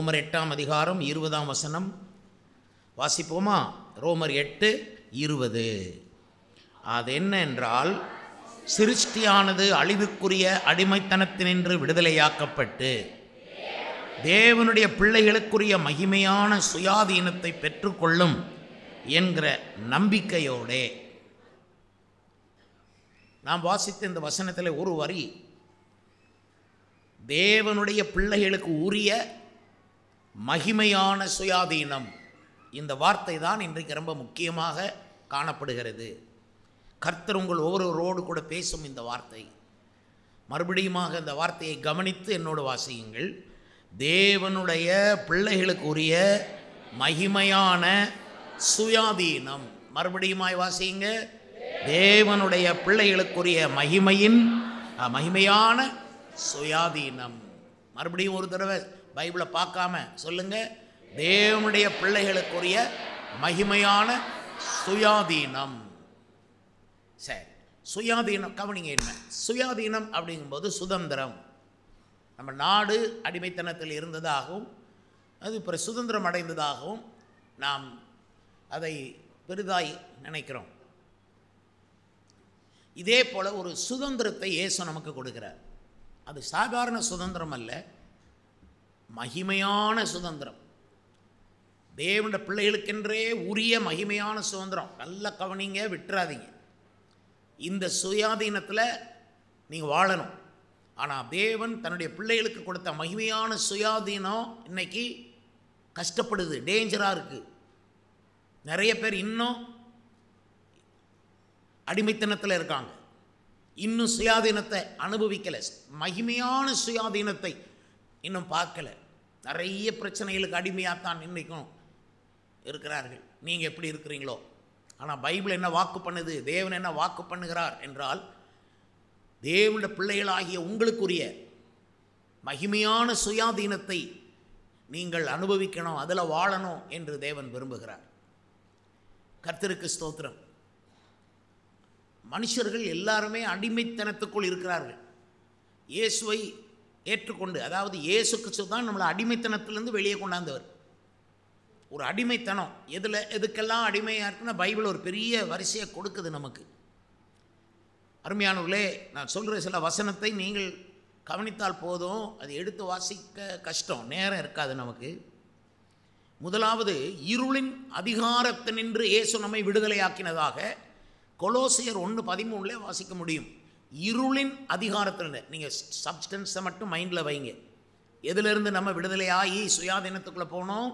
ரோமர் 8ஆம் அதிகாரம் 20ஆம் வசனம் வாசிப்போமா? ரோமர் 8:20. அது என்ன என்றால், சிருஷ்டியானது அழிவுக்குரிய அடிமைத்தனத்தினின்று விடுதலையாக்கப்பட்டு தேவனுடைய பிள்ளைகளுக்குரிய மகிமையான சுயாதீனத்தை பெற்றுக்கொள்ளும் என்கிற நம்பிக்கையோடே. நாம் வாசித்த இந்த வசனத்தில் ஒரு வரி, தேவனுடைய பிள்ளைகளுக்கு உரிய மகிமையான சுயாதீனம். இந்த வார்த்தை தான் இன்றைக்கு ரொம்ப முக்கியமாக காணப்படுகிறது. கர்த்தர் உங்கள் ஒவ்வொருவரோடு கூட பேசும் இந்த வார்த்தை. மறுபடியுமாக இந்த வார்த்தையை கவனித்து என்னோடு வாசியுங்கள். தேவனுடைய பிள்ளைகளுக்கு உரிய மகிமையான சுயாதீனம். மறுபடியுமாய் வாசியுங்க. தேவனுடைய பிள்ளைகளுக்குரிய மகிமையான சுயாதீனம். மறுபடியும் ஒரு தடவை பைபிளை பார்க்காம சொல்லுங்க. தேவனுடைய பிள்ளைகளுக்குரிய மகிமையான சுயாதீனம். சரி, சுயாதீனம் கவனிங்க. என்ன சுயாதீனம் அப்படிங்கும்போது சுதந்திரம். நம்ம நாடு அடிமைத்தனத்தில் இருந்ததாகவும் அது இப்போ சுதந்திரம் அடைந்ததாகவும் நாம் அதை பெரிதாய் நினைக்கிறோம். இதே போல் ஒரு சுதந்திரத்தை இயேசு நமக்கு கொடுக்கிறார். அது சாதாரண சுதந்திரம் அல்ல, மகிமையான சுதந்திரம். தேவனுடைய பிள்ளைகளுக்கென்றே உரிய மகிமையான சுதந்திரம். நல்ல கவனிங்க, விட்டுறாதீங்க. இந்த சுயாதீனத்தில் நீங்கள் வாழணும். ஆனால் தேவன் தன்னுடைய பிள்ளைகளுக்கு கொடுத்த மகிமையான சுயாதீனம் இன்னைக்கு கஷ்டப்படுது, டேஞ்சராக இருக்குது. நிறைய பேர் இன்னும் அடிமைத்தனத்தில் இருக்காங்க, இன்னும் சுயாதீனத்தை அனுபவிக்கலை, மகிமையான சுயாதீனத்தை இன்னும் பார்க்கலை. நிறைய பிரச்சனைகளுக்கு அடிமையாகத்தான் இன்றைக்கும் இருக்கிறார்கள். நீங்கள் எப்படி இருக்கிறீங்களோ? ஆனால் பைபிள் என்ன வாக்கு பண்ணுது, தேவன் என்ன வாக்கு பண்ணுகிறார் என்றால், தேவனுடைய பிள்ளைகளாகிய உங்களுக்குரிய மகிமையான சுயாதீனத்தை நீங்கள் அனுபவிக்கணும், அதில் வாழணும் என்று தேவன் விரும்புகிறார். கர்த்தருக்கு ஸ்தோத்திரம். மனுஷர்கள் எல்லாருமே அடிமைத்தனத்துக்குள் இருக்கிறார்கள். இயேசுவை ஏற்றுக்கொண்டு, அதாவது இயேசு கிறிஸ்து தான் நம்மளை அடிமைத்தனத்திலேருந்து வெளியே கொண்டாந்தவர். ஒரு அடிமைத்தனம் எதுக்கெல்லாம் அடிமையாக இருக்குன்னா பைபிள் ஒரு பெரிய வரிசையை கொடுக்குது நமக்கு. அருமையானவர்களே, நான் சொல்கிற சில வசனத்தை நீங்கள் கவனித்தால் போதும், அது எடுத்து வாசிக்க கஷ்டம், நேரம் இருக்காது நமக்கு. முதலாவது, இருளின் அதிகாரத்தினின்று இயேசு நம்மை விடுதலையாக்கினதாக கொலோசியர் 1:13 வாசிக்க முடியும். இருளின் அதிகாரத்தில், நீங்கள் சப்ஸ்டன்ஸை மட்டும் மைண்டில் வைங்க. எதிலிருந்து நம்ம விடுதலையாகி சுயாதீனத்துக்குள்ளே போனோம்?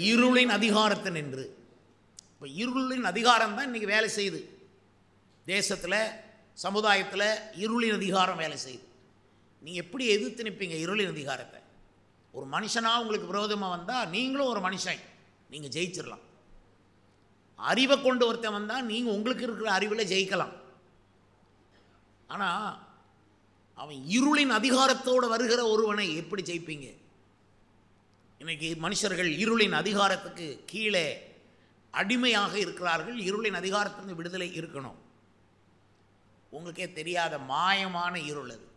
இருளின் அதிகாரத்தினின்று. இப்போ இருளின் அதிகாரம் தான் இன்றைக்கி வேலை செய்யுது தேசத்தில், சமுதாயத்தில். இருளின் அதிகாரம் வேலை செய்யுது. நீங்கள் எப்படி எதிர்த்து நிற்பீங்க இருளின் அதிகாரத்தை? ஒரு மனுஷனாக உங்களுக்கு விரோதமாக வந்தால் நீங்களும் ஒரு மனுஷன், நீங்கள் ஜெயிச்சிடலாம். அறிவை கொண்டு ஒருத்தன் வந்தால் நீங்கள் உங்களுக்கு இருக்கிற அறிவில் ஜெயிக்கலாம். ஆனால் அவன் இருளின் அதிகாரத்தோடு வருகிற ஒருவனை எப்படி ஜெயிப்பீங்க? இன்றைக்கி மனுஷர்கள் இருளின் அதிகாரத்துக்கு கீழே அடிமையாக இருக்கிறார்கள். இருளின் அதிகாரத்திலிருந்து விடுதலை இருக்கணும். உங்களுக்கே தெரியாத மாயமான இருள் அது.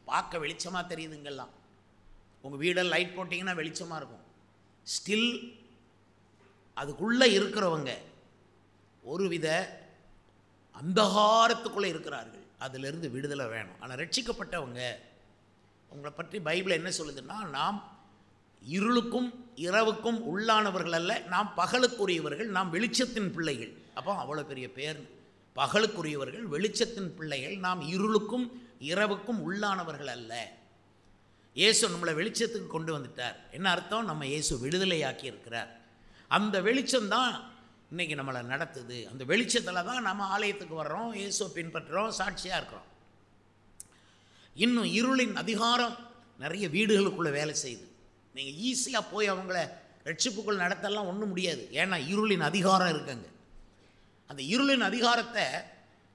பார்க்க வெளிச்சமாக தெரியுதுங்கெல்லாம். உங்கள் வீடெல்லாம் லைட் போட்டிங்கன்னா வெளிச்சமாக இருக்கும். ஸ்டில் அதுக்குள்ளே இருக்கிறவங்க ஒருவித அந்தகாரத்துக்குள்ளே இருக்கிறார்கள். அதிலிருந்து விடுதலை வேணும். ஆனால் ரட்சிக்கப்பட்டவங்க, உங்களை பற்றி பைபிள் என்ன சொல்லுதுன்னா, நாம் இருளுக்கும் இரவுக்கும் உள்ளானவர்கள் அல்ல, நாம் பகலுக்குரியவர்கள், நாம் வெளிச்சத்தின் பிள்ளைகள். அப்போ அவ்வளோ பெரிய பேர். பகலுக்குரியவர்கள், வெளிச்சத்தின் பிள்ளைகள், நாம் இருளுக்கும் இரவுக்கும் உள்ளானவர்கள் அல்ல. இயேசு நம்மளை வெளிச்சத்துக்கு கொண்டு வந்துட்டார். என்ன அர்த்தம்? நம்ம இயேசு விடுதலையாக்கி இருக்கிறார். அந்த வெளிச்சம்தான் இன்றைக்கி நம்மளை நடத்துது. அந்த வெளிச்சத்தில் தான் நம்ம ஆலயத்துக்கு வர்றோம், இயேசுவை பின்பற்றுறோம், சாட்சியாக இருக்கிறோம். இன்னும் இருளின் அதிகாரம் நிறைய வீடுகளுக்குள்ளே வேலை செய்யுது. நீங்கள் ஈஸியாக போய் அவங்கள ரட்சிப்புக்குள் நடத்தலாம் ஒன்றும் முடியாது. ஏன்னா இருளின் அதிகாரம் இருக்குங்க. அந்த இருளின் அதிகாரத்தை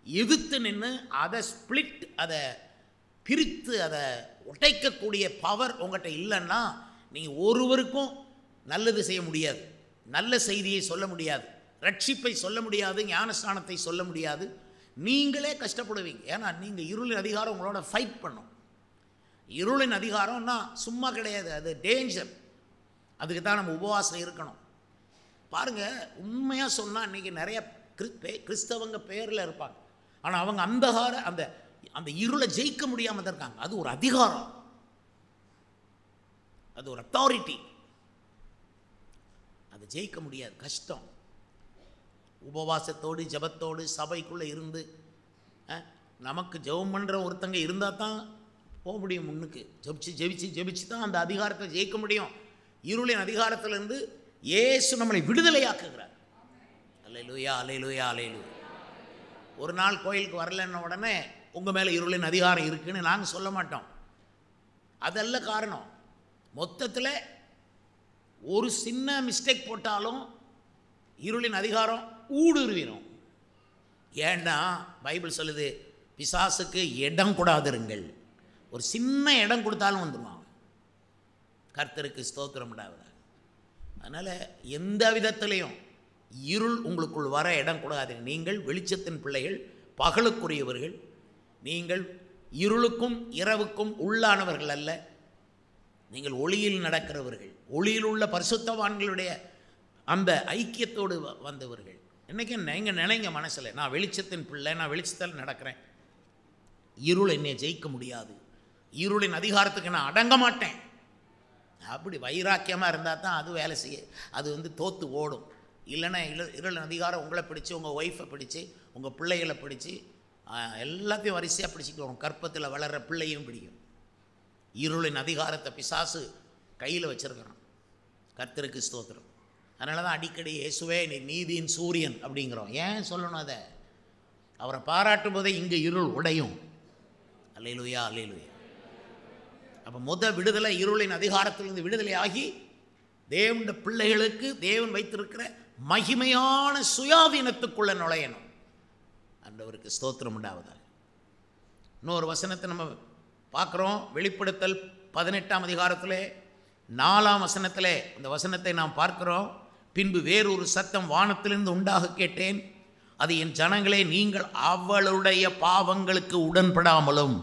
எதிர்த்து நின்று அதை ஸ்பிளிட், அதை பிரித்து, அதை உடைக்கக்கூடிய பவர் உங்கள்கிட்ட இல்லைன்னா நீங்கள் ஒருவருக்கும் நல்லது செய்ய முடியாது, நல்ல செய்தியை சொல்ல முடியாது, ரட்சிப்பை சொல்ல முடியாது, ஞானஸ்நானத்தை சொல்ல முடியாது. நீங்களே கஷ்டப்படுவீங்க. ஏன்னா நீங்கள் இருளின் அதிகாரம் உங்களோட ஃபைட் பண்ணும். இருளின் அதிகாரம்னா சும்மா கிடையாது, அது டேஞ்சர். அதுக்கு தான் நம்ம உபவாசம் இருக்கணும். பாருங்கள், உண்மையாக சொன்னால் இன்றைக்கி நிறைய கிறிஸ்தவங்க பேரில் இருப்பாங்க, ஆனால் அவங்க அந்த அந்த இருளை ஜெயிக்க முடியாமல் தான் இருக்காங்க. அது ஒரு அதிகாரம், அது ஒரு அத்தாரிட்டி, அதை ஜெயிக்க முடியாது, கஷ்டம். உபவாசத்தோடு ஜபத்தோடு சபைக்குள்ளே இருந்து நமக்கு ஜெபம் பண்ணுற ஒருத்தங்க இருந்தால் தான் போக முடியும் முன்னுக்கு. ஜெபிச்சு தான் அந்த அதிகாரத்தை ஜெயிக்க முடியும். இருளின் அதிகாரத்திலிருந்து இயேசு நம்மளை விடுதலையாக்குகிறார். அல்லேலூயா, அல்லேலூயா, அல்லேலூயா. ஒரு நாள் கோயிலுக்கு வரலன்ன உடனே உங்கள் மேலே இருளின் அதிகாரம் இருக்குன்னு நாங்கள் சொல்ல மாட்டோம். அதல்ல காரணம். மொத்தத்தில் ஒரு சின்ன மிஸ்டேக் போட்டாலும் இருளின் அதிகாரம் ஊடுருவிடும். ஏன்னா பைபிள் சொல்லுது, பிசாசுக்கு இடம் கூடாதிருங்கள். ஒரு சின்ன இடம் கொடுத்தாலும் வந்துடுவாங்க. கர்த்தருக்கு ஸ்தோத்திரம் உண்டாவதாக. அதனால் எந்த விதத்திலையும் இருள் உங்களுக்குள் வர இடம் கூடாது. நீங்கள் வெளிச்சத்தின் பிள்ளைகள், பகலுக்குரியவர்கள். நீங்கள் இருளுக்கும் இரவுக்கும் உள்ளானவர்கள் அல்ல, நீங்கள் ஒளியில் நடக்கிறவர்கள், ஒளியில் உள்ள பரிசுத்தவான்களுடைய அந்த ஐக்கியத்தோடு வந்தவர்கள். இன்றைக்கி நீங்கள் நினைங்க மனசில், நான் வெளிச்சத்தின் பிள்ளை, நான் வெளிச்சத்தில் நடக்கிறேன், இருள் என்னை ஜெயிக்க முடியாது, இருளின் அதிகாரத்துக்கு நான் அடங்க மாட்டேன். அப்படி வைராக்கியமாக இருந்தால் தான் அது வேலை செய்ய, அது தோற்று ஓடும். இல்லைன்னா இருளின் அதிகாரம் உங்களை பிடிச்சி, உங்கள் ஒய்ஃபை பிடிச்சி, உங்கள் பிள்ளைகளை பிடிச்சி, எல்லாத்தையும் வரிசையாக பிடிச்சிட்டு வரும். கற்பத்தில் வளர்கிற பிள்ளையும் பிடிக்கும். இருளின் அதிகாரத்தை பிசாசு கையில் வச்சுருக்கிறான். கர்த்தருக்கு ஸ்தோத்திரம். அதனால தான் அடிக்கடி இயேசுவே நீ நீதியின் சூரியன் அப்படிங்கிறோம். ஏன் சொல்லணும் அதை? அவரை பாராட்டும் போதே இங்கே இருள் உடையும். அல்லேலூயா, அல்லேலூயா. அப்போ விடுதலை இருளின் அதிகாரத்திலிருந்து விடுதலை ஆகி தேவனுடைய பிள்ளைகளுக்கு தேவன் வைத்திருக்கிற மகிமையான சுயாதீனத்துக்குள்ளே நுழையணும். ஆண்டவருக்கு ஸ்தோத்திரம் உண்டாவதாக. இன்னொரு வசனத்தை நம்ம பார்க்குறோம். வெளிப்படுத்தல் 18ஆம் அதிகாரத்தில் 4ஆம் வசனத்தில் இந்த வசனத்தை நாம் பார்க்கிறோம். பின்பு வேறொரு சத்தம் வானத்திலிருந்து உண்டாக கேட்டேன், அது என் ஜனங்களே, நீங்கள் அவளுடைய பாவங்களுக்கு உடன்படாமலும்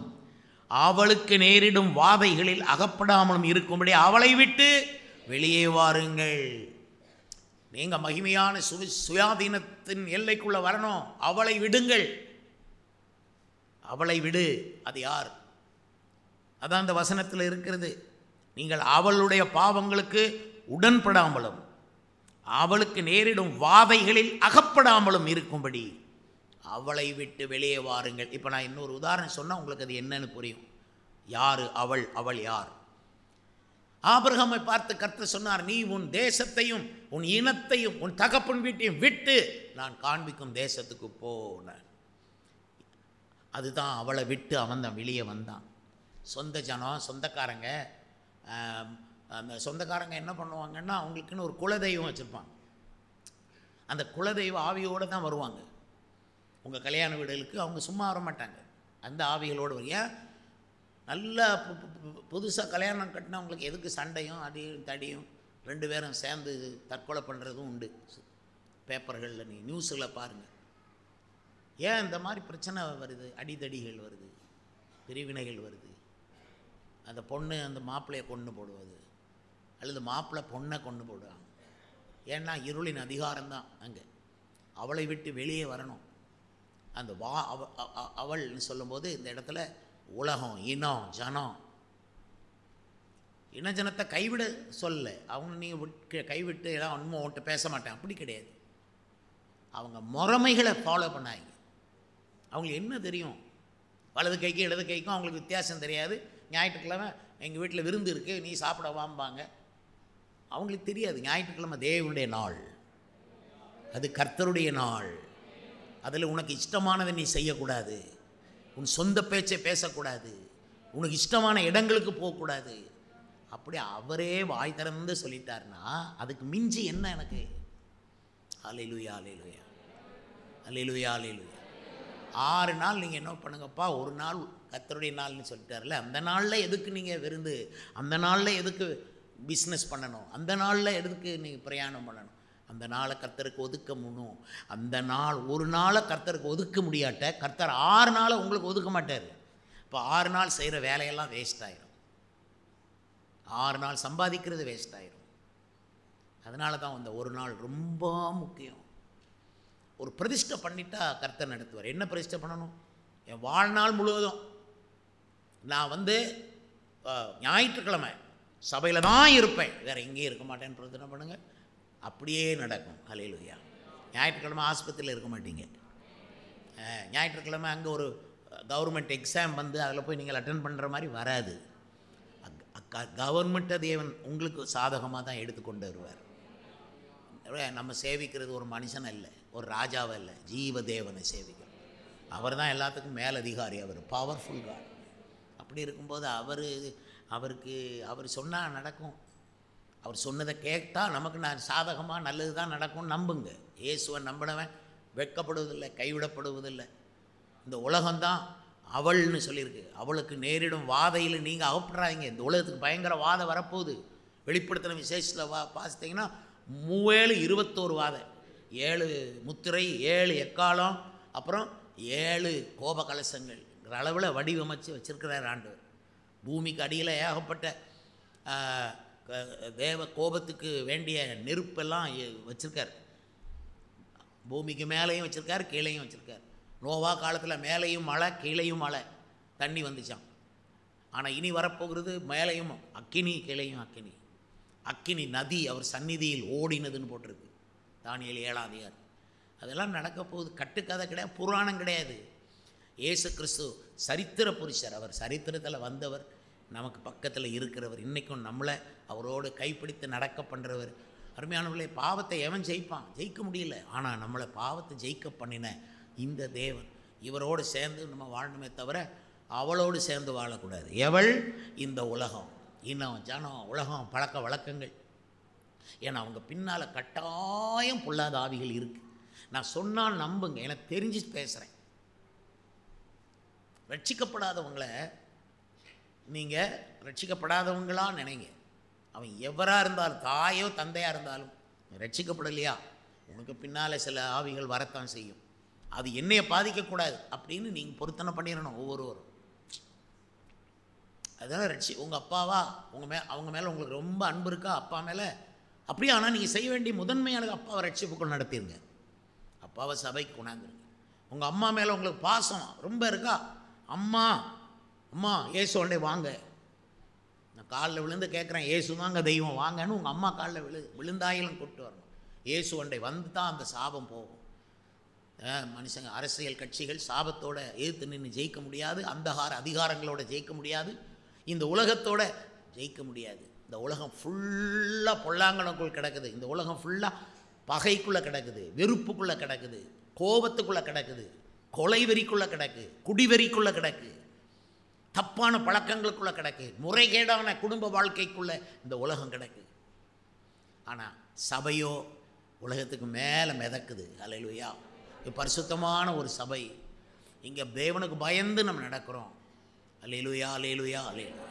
அவளுக்கு நேரிடும் வாதைகளில் அகப்படாமலும் இருக்கும்படி அவளை விட்டு வெளியே வாருங்கள். நீங்கள் மகிமையான சுயாதீனத்தின் எல்லைக்குள்ளே வரணும். அவளை விடுங்கள். அவளை விடு. அது யார்? அதான் அந்த வசனத்தில் இருக்கிறது. நீங்கள் அவளுடைய பாவங்களுக்கு உடன்படாமலும் அவளுக்கு நேரிடும் வாதைகளில் அகப்படாமலும் இருக்கும்படி அவளை விட்டு வெளியே வாருங்கள். இப்போ நான் இன்னொரு உதாரணம் சொன்னால் உங்களுக்கு அது என்னன்னு புரியும். யார் அவள்? அவள் யார்? ஆபிரகாமை பார்த்து கர்த்தர் சொன்னார், நீ உன் தேசத்தையும் உன் இனத்தையும் உன் தகப்பன் வீட்டையும் விட்டு நான் காண்பிக்கும் தேசத்துக்கு போன. அதுதான் அவளை விட்டு அவன் தான் வெளியே வந்தான். சொந்த ஜனம், சொந்தக்காரங்க, அந்த சொந்தக்காரங்க என்ன பண்ணுவாங்கன்னா, அவங்களுக்குன்னு ஒரு குலதெய்வம் வச்சுருப்பாங்க. அந்த குலதெய்வ ஆவியோடு தான் வருவாங்க. உங்கள் கல்யாண வீடுகளுக்கு அவங்க சும்மா வர மாட்டாங்க, அந்த ஆவிகளோடு வரையா. நல்லா புதுசாக கல்யாணம் கட்டினவங்களுக்கு எதுக்கு சண்டையும் அடியும் தடியும், 2 பேரும் சேர்ந்து தற்கொலை பண்ணுறதும் உண்டு. பேப்பர்களில் நீ நியூஸில் பாருங்கள். ஏன் இந்த மாதிரி பிரச்சனை வருது? அடிதடிகள் வருது, பிரிவினைகள் வருது. அந்த பொண்ணு அந்த மாப்பிள்ளையை கொண்டு போடுவது, அல்லது மாப்பிள்ளை பொண்ணை கொண்டு போடுவாங்க. ஏன்னா இருளின் அதிகாரம்தான் அங்கே. அவளை விட்டு வெளியே வரணும். அந்த அவள்னு சொல்லும்போது இந்த இடத்துல உலகம், இனம், ஜனம், இனஜனத்தை கைவிட சொல்ல. அவங்க நீங்கள் கைவிட்டு எல்லாம் ஒன்றும் உன்ட்ட பேச மாட்டேன் அப்படி கிடையாது. அவங்க முறைமைகளை ஃபாலோ பண்ணாங்க. அவங்களுக்கு என்ன தெரியும்? வலது கைக்கும் இடது கைக்கும் அவங்களுக்கு வித்தியாசம் தெரியாது. ஞாயிற்றுக்கிழமை எங்கள் வீட்டில் விருந்து இருக்குது, நீ சாப்பிட வாம்பாங்க. அவங்களுக்கு தெரியாது ஞாயிற்றுக்கிழமை தேவனுடைய நாள், அது கர்த்தருடைய நாள். அதில் உனக்கு இஷ்டமானதை நீ செய்யக்கூடாது, உன் சொந்த பேச்சை பேசக்கூடாது, உனக்கு இஷ்டமான இடங்களுக்கு போகக்கூடாது. அப்படி அவரே வாய் திறந்து சொல்லிட்டார்னா அதுக்கு மிஞ்சி என்ன எனக்கு? அல்லேலூயா, அல்லேலூயா, அல்லேலூயா, அல்லேலூயா. 6 நாள் நீங்கள் என்ன பண்ணுங்கப்பா, ஒரு நாள் கர்த்தருடைய நாள்னு சொல்லிட்டார்ல, அந்த நாளில் எதுக்கு நீங்கள் விருந்து, அந்த நாளில் எதுக்கு பிஸ்னஸ் பண்ணணும், அந்த நாளில் எதுக்கு நீங்கள் பிரயாணம் பண்ணணும்? அந்த நாளை கர்த்தருக்கு ஒதுக்க முடியும். அந்த நாள் ஒரு நாளை கர்த்தருக்கு ஒதுக்க முடியாட்ட கர்த்தர் 6 நாளை உங்களுக்கு ஒதுக்க மாட்டார். இப்போ 6 நாள் செய்கிற வேலையெல்லாம் வேஸ்ட் ஆயிரும். 6 நாள் சம்பாதிக்கிறது வேஸ்ட் ஆயிரும். அதனால தான் அந்த ஒரு நாள் ரொம்ப முக்கியம். ஒரு பிரதிஷ்டை பண்ணிட்டா கர்த்தர் நடத்துவார். என்ன பிரதிஷ்டை பண்ணணும்? என் வாழ்நாள் முழுவதும் நான் ஞாயிற்றுக்கிழமை சபையில் தான் இருப்பேன், வேறு எங்கேயும் இருக்க மாட்டேன்னு பிரதிஷ்டை பண்ணுங்கள், அப்படியே நடக்கும். ஹல்லேலூயா. ஞாயிற்றுக்கிழமை ஆஸ்பத்திரியில் இருக்க மாட்டீங்க. ஞாயிற்றுக்கிழமை அங்கே ஒரு கவர்மெண்ட் எக்ஸாம் அதில் போய் நீங்கள் அட்டென்ட் பண்ணுற மாதிரி வராது. கவர்மெண்ட்டை தேவன் உங்களுக்கு சாதகமாக தான் எடுத்துக்கொண்டு வருவார். நம்ம சேவிக்கிறது ஒரு மனுஷன் இல்லை, ஒரு ராஜாவை இல்லை, ஜீவ தேவனை சேவிக்கிறோம். அவர் தான் எல்லாத்துக்கும் மேலதிகாரி, அவர் பவர்ஃபுல் காட். அப்படி இருக்கும்போது அவர் சொன்னால் நடக்கும். அவர் சொன்னதை கேட்டால் நமக்கு சாதகமாக நல்லது தான் நடக்கும். நம்புங்க. இயேசுவை நம்பினவன் வெட்கப்படுவதில்லை, கைவிடப்படுவதில்லை. இந்த உலகம்தான் அவள்னு சொல்லியிருக்கு. அவளுக்கு நேரிடும் வாதையில் நீங்கள் அகப்படுறாங்க. இந்த உலகத்துக்கு பயங்கர வாதை வரப்போகுது. வெளிப்படுத்தின விசேஷத்தில் பார்த்தீங்கன்னா 21 வாதை, 7 முத்திரை, 7 எக்காலம், அப்புறம் 7 கோப கலசங்கள் அளவில் வடிவமைச்சு வச்சிருக்கிறார் ஆண்டவர். பூமிக்கு அடியில் ஏகப்பட்ட தேவ கோபத்துக்கு வேண்டிய நெருப்பெல்லாம் வச்சுருக்கார். பூமிக்கு மேலேயும் வச்சுருக்கார், கீழேயும் வச்சுருக்கார். நோவா காலத்தில் மேலேயும் மழை, கீழேயும் மழை, தண்ணி வந்துச்சான். ஆனால் இனி வரப்போகிறது மேலேயும் அக்கினி, கீழேயும் அக்கினி. அக்கினி நதி அவர் சந்நிதியில் ஓடினதுன்னு போட்டிருக்கு தானியேல் 7ஆம் அதிகாரம். அதெல்லாம் நடக்க போகுது. கட்டுக்கதை கிடையாது, புராணம் கிடையாது. இயேசு கிறிஸ்து சரித்திர புருஷர். அவர் சரித்திரத்தில் வந்தவர், நமக்கு பக்கத்தில் இருக்கிறவர், இன்றைக்கும் நம்மளை அவரோடு கைப்பிடித்து நடக்க பண்ணுறவர். அருமையானவர்களே, பாவத்தை எவன் ஜெயிப்பான்? ஜெயிக்க முடியல. ஆனால் நம்மளை பாவத்தை ஜெயிக்க பண்ணின இந்த தேவன், இவரோடு சேர்ந்து நம்ம வாழணுமே தவிர அவளோடு சேர்ந்து வாழக்கூடாது. எவள்? இந்த உலகம், இனம், ஜனம், உலகம், பழக்க வழக்கங்கள். ஏன்னா அவங்க பின்னால் கட்டாயம் பொல்லாத ஆவிகள் இருக்குது. நான் சொன்னால் நம்புங்க, எனக்கு தெரிஞ்சு பேசுகிறேன். ரட்சிக்கப்படாதவங்களை நீங்கள் ரட்சிக்கப்படாதவங்களாக நினைங்க. அவன் எவராக இருந்தாலும், தாயோ தந்தையாக இருந்தாலும், ரட்சிக்கப்படலையா உனக்கு பின்னால் சில ஆவிகள் வரத்தான் செய்யும். அது என்னையை பாதிக்கக்கூடாது அப்படின்னு நீங்கள் பொருத்தனை பண்ணிடணும் ஒவ்வொருவரும். அதனால் உங்கள் அப்பாவா அவங்க மேலே உங்களுக்கு ரொம்ப அன்பு இருக்கா, அப்பா மேலே, அப்படியே. ஆனால் நீங்கள் செய்ய வேண்டிய முதன்மையானது அப்பாவை ரட்சிப்புக்குள் நடத்திடுங்க. அப்பாவை சபைக்கு கொண்டாந்துருங்க. உங்கள் அம்மா மேலே உங்களுக்கு பாசம் ரொம்ப இருக்கா, அம்மா இயேசுவண்டே வாங்க, நான் காலில் விழுந்து கேட்குறேன், இயேசு தாங்க தெய்வம், வாங்கன்னு உங்கள் அம்மா காலில் விழுந்தாயிலும் கூப்பிட்டு வரணும். இயேசுவண்டை வந்து தான் அந்த சாபம் போகும். மனுஷங்க, அரசியல் கட்சிகள் சாபத்தோடு எதிர்த்து நின்று ஜெயிக்க முடியாது. அந்தகார அதிகாரங்களோட ஜெயிக்க முடியாது. இந்த உலகத்தோட ஜெயிக்க முடியாது. இந்த உலகம் ஃபுல்லாக பொல்லாங்கனுக்குள் கிடக்குது. இந்த உலகம் ஃபுல்லாக பகைக்குள்ளே கிடக்குது, வெறுப்புக்குள்ளே கிடக்குது, கோபத்துக்குள்ளே கிடக்குது, கொலைவெறிக்குள்ளே கிடக்கு, குடிவெறிக்குள்ளே கிடக்கு, தப்பான பழக்கங்களுக்குள்ளே கிடக்கு, முறைகேடான குடும்ப வாழ்க்கைக்குள்ளே இந்த உலகம் கிடக்கு. ஆனால் சபையோ உலகத்துக்கு மேலே மிதக்குது. அல்லேலூயா. பரிசுத்தமான ஒரு சபை. இங்கே தேவனுக்கு பயந்து நம்ம நடக்கிறோம். அல்லேலூயா, அல்லேலூயா, அல்லேலூயா.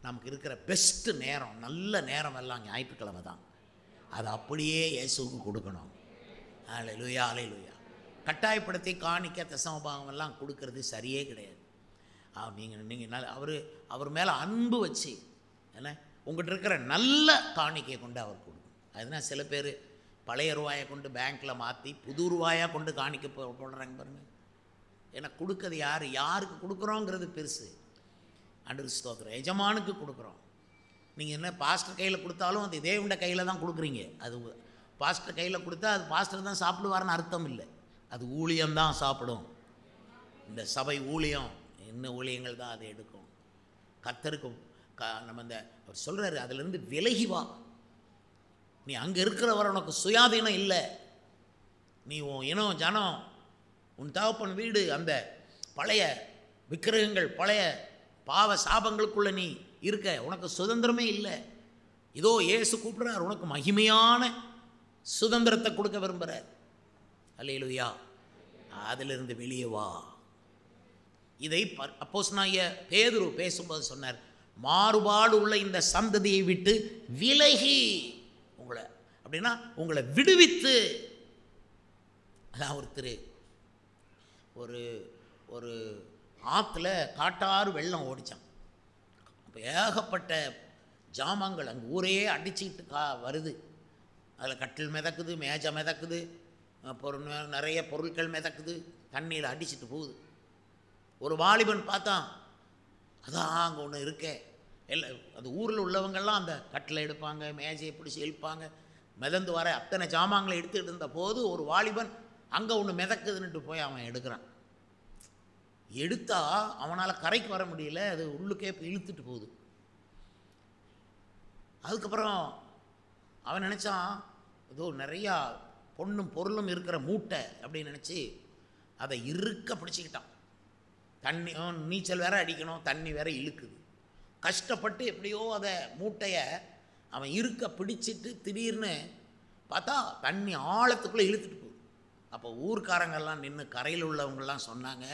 நமக்கு இருக்கிற பெஸ்ட்டு நேரம், நல்ல நேரம் எல்லாம் ஞாயிற்றுக்கிழமை தான். அதை அப்படியே இயேசுவுக்கு கொடுக்கணும். அல்லேலூயா, அல்லேலூயா. கட்டாயப்படுத்தி காணிக்க தசமபாகம் எல்லாம் கொடுக்கறது சரியே கிடையாது. நீங்கள் அவர் மேலே அன்பு வச்சு, என்ன உங்கள்கிட்ட இருக்கிற நல்ல காணிக்கையை கொண்டு அவர் கொடுக்கும். அதுதான் சில பேர் பழைய ரூபாயை கொண்டு பேங்க்கில் மாற்றி புது ரூபாயாக கொண்டு காணிக்க போடுறாங்க பாருங்கள். ஏன்னா கொடுக்கறது யாருக்கு கொடுக்குறோங்கிறது பெருசு. ஆண்டவருக்கு ஸ்தோத்திரம். எஜமானுக்கு கொடுக்குறோம். நீங்கள் என்ன பாஸ்டர் கையில் கொடுத்தாலும் அது தேவனுடைய கையில் தான் கொடுக்குறீங்க. அது பாஸ்டர் கையில் கொடுத்தா அது பாஸ்டர் தான் சாப்பிடுவார்னு அர்த்தம் இல்லை. அது ஊழியம்தான் சாப்பிடும். இந்த சபை ஊழியம், என்ன ஊழியங்கள் தான் அதை எடுக்கும். கர்த்தருக்கு நம்ம அவர் சொல்கிறாரு, அதிலேருந்து விலகி வா. நீ அங்கே இருக்கிறவரை உனக்கு சுயாதீனம் இல்லை. நீ உன் இனம், ஜனம், உன் தகப்பன் வீடு, அந்த பழைய விக்கிரகங்கள், பழைய பாவ சாபங்களுக்குள்ளே நீ இருக்க, உனக்கு சுதந்திரமே இல்லை. இதோ இயேசு கூப்பிடுறார், உனக்கு மகிமையான சுதந்திரத்தை கொடுக்க விரும்புகிறார். அல்லேலூயா. அதிலிருந்து வெளியே வா. இதை அப்போஸ்தலனாகிய பேதுரு பேசும்போது சொன்னார், மாறுபாடு உள்ள இந்த சந்ததியை விட்டு விலகி உங்களை, அப்படின்னா உங்களை விடுவித்து. அதான் ஒருத்தர் ஒரு ஆற்றுல காட்டாறு வெள்ளம் ஓடிச்சான். அப்போ ஏகப்பட்ட ஜாமான்கள் அங்கே ஊரே அடிச்சுக்கிட்டு வருது. அதில் கட்டில் மிதக்குது, மேஜை மிதக்குது, அப்புறம் நிறைய பொருட்கள் மிதக்குது, தண்ணியில் அடிச்சுட்டு போகுது. ஒரு வாலிபன் பார்த்தான், அதான் அங்கே ஒன்று இருக்கே. இல்லை, அது ஊரில் உள்ளவங்கள்லாம் அந்த கட்டில் எடுப்பாங்க, மேஜையை பிடிச்சி இழுப்பாங்க, மிதந்து வர அத்தனை ஜாமான்களை எடுத்துகிட்டு இருந்த போது ஒரு வாலிபன் அங்கே ஒன்று மிதக்குதுன்னுட்டு போய் அவன் எடுக்கிறான். எடுத்தா அவனால் கரைக்கு வர முடியல, அது உள்ளுக்கே போய் இழுத்துட்டு போகுது. அதுக்கப்புறம் அவன் நினச்சான், ஏதோ நிறையா பொண்ணும் பொருளும் இருக்கிற மூட்டை அப்படின்னு நினச்சி அதை இறுக்க பிடிச்சிக்கிட்டான். தண்ணி, நீச்சல் வேற அடிக்கணும், தண்ணி வேற இழுக்குது. கஷ்டப்பட்டு எப்படியோ அதை மூட்டையை அவன் இருக்க பிடிச்சிட்டு திடீர்னு பார்த்தா தண்ணி ஆழத்துக்குள்ளே இழுத்துட்டு போகுது. அப்போ ஊர்க்காரங்கெல்லாம் நின்று கரையில் உள்ளவங்கெல்லாம் சொன்னாங்க,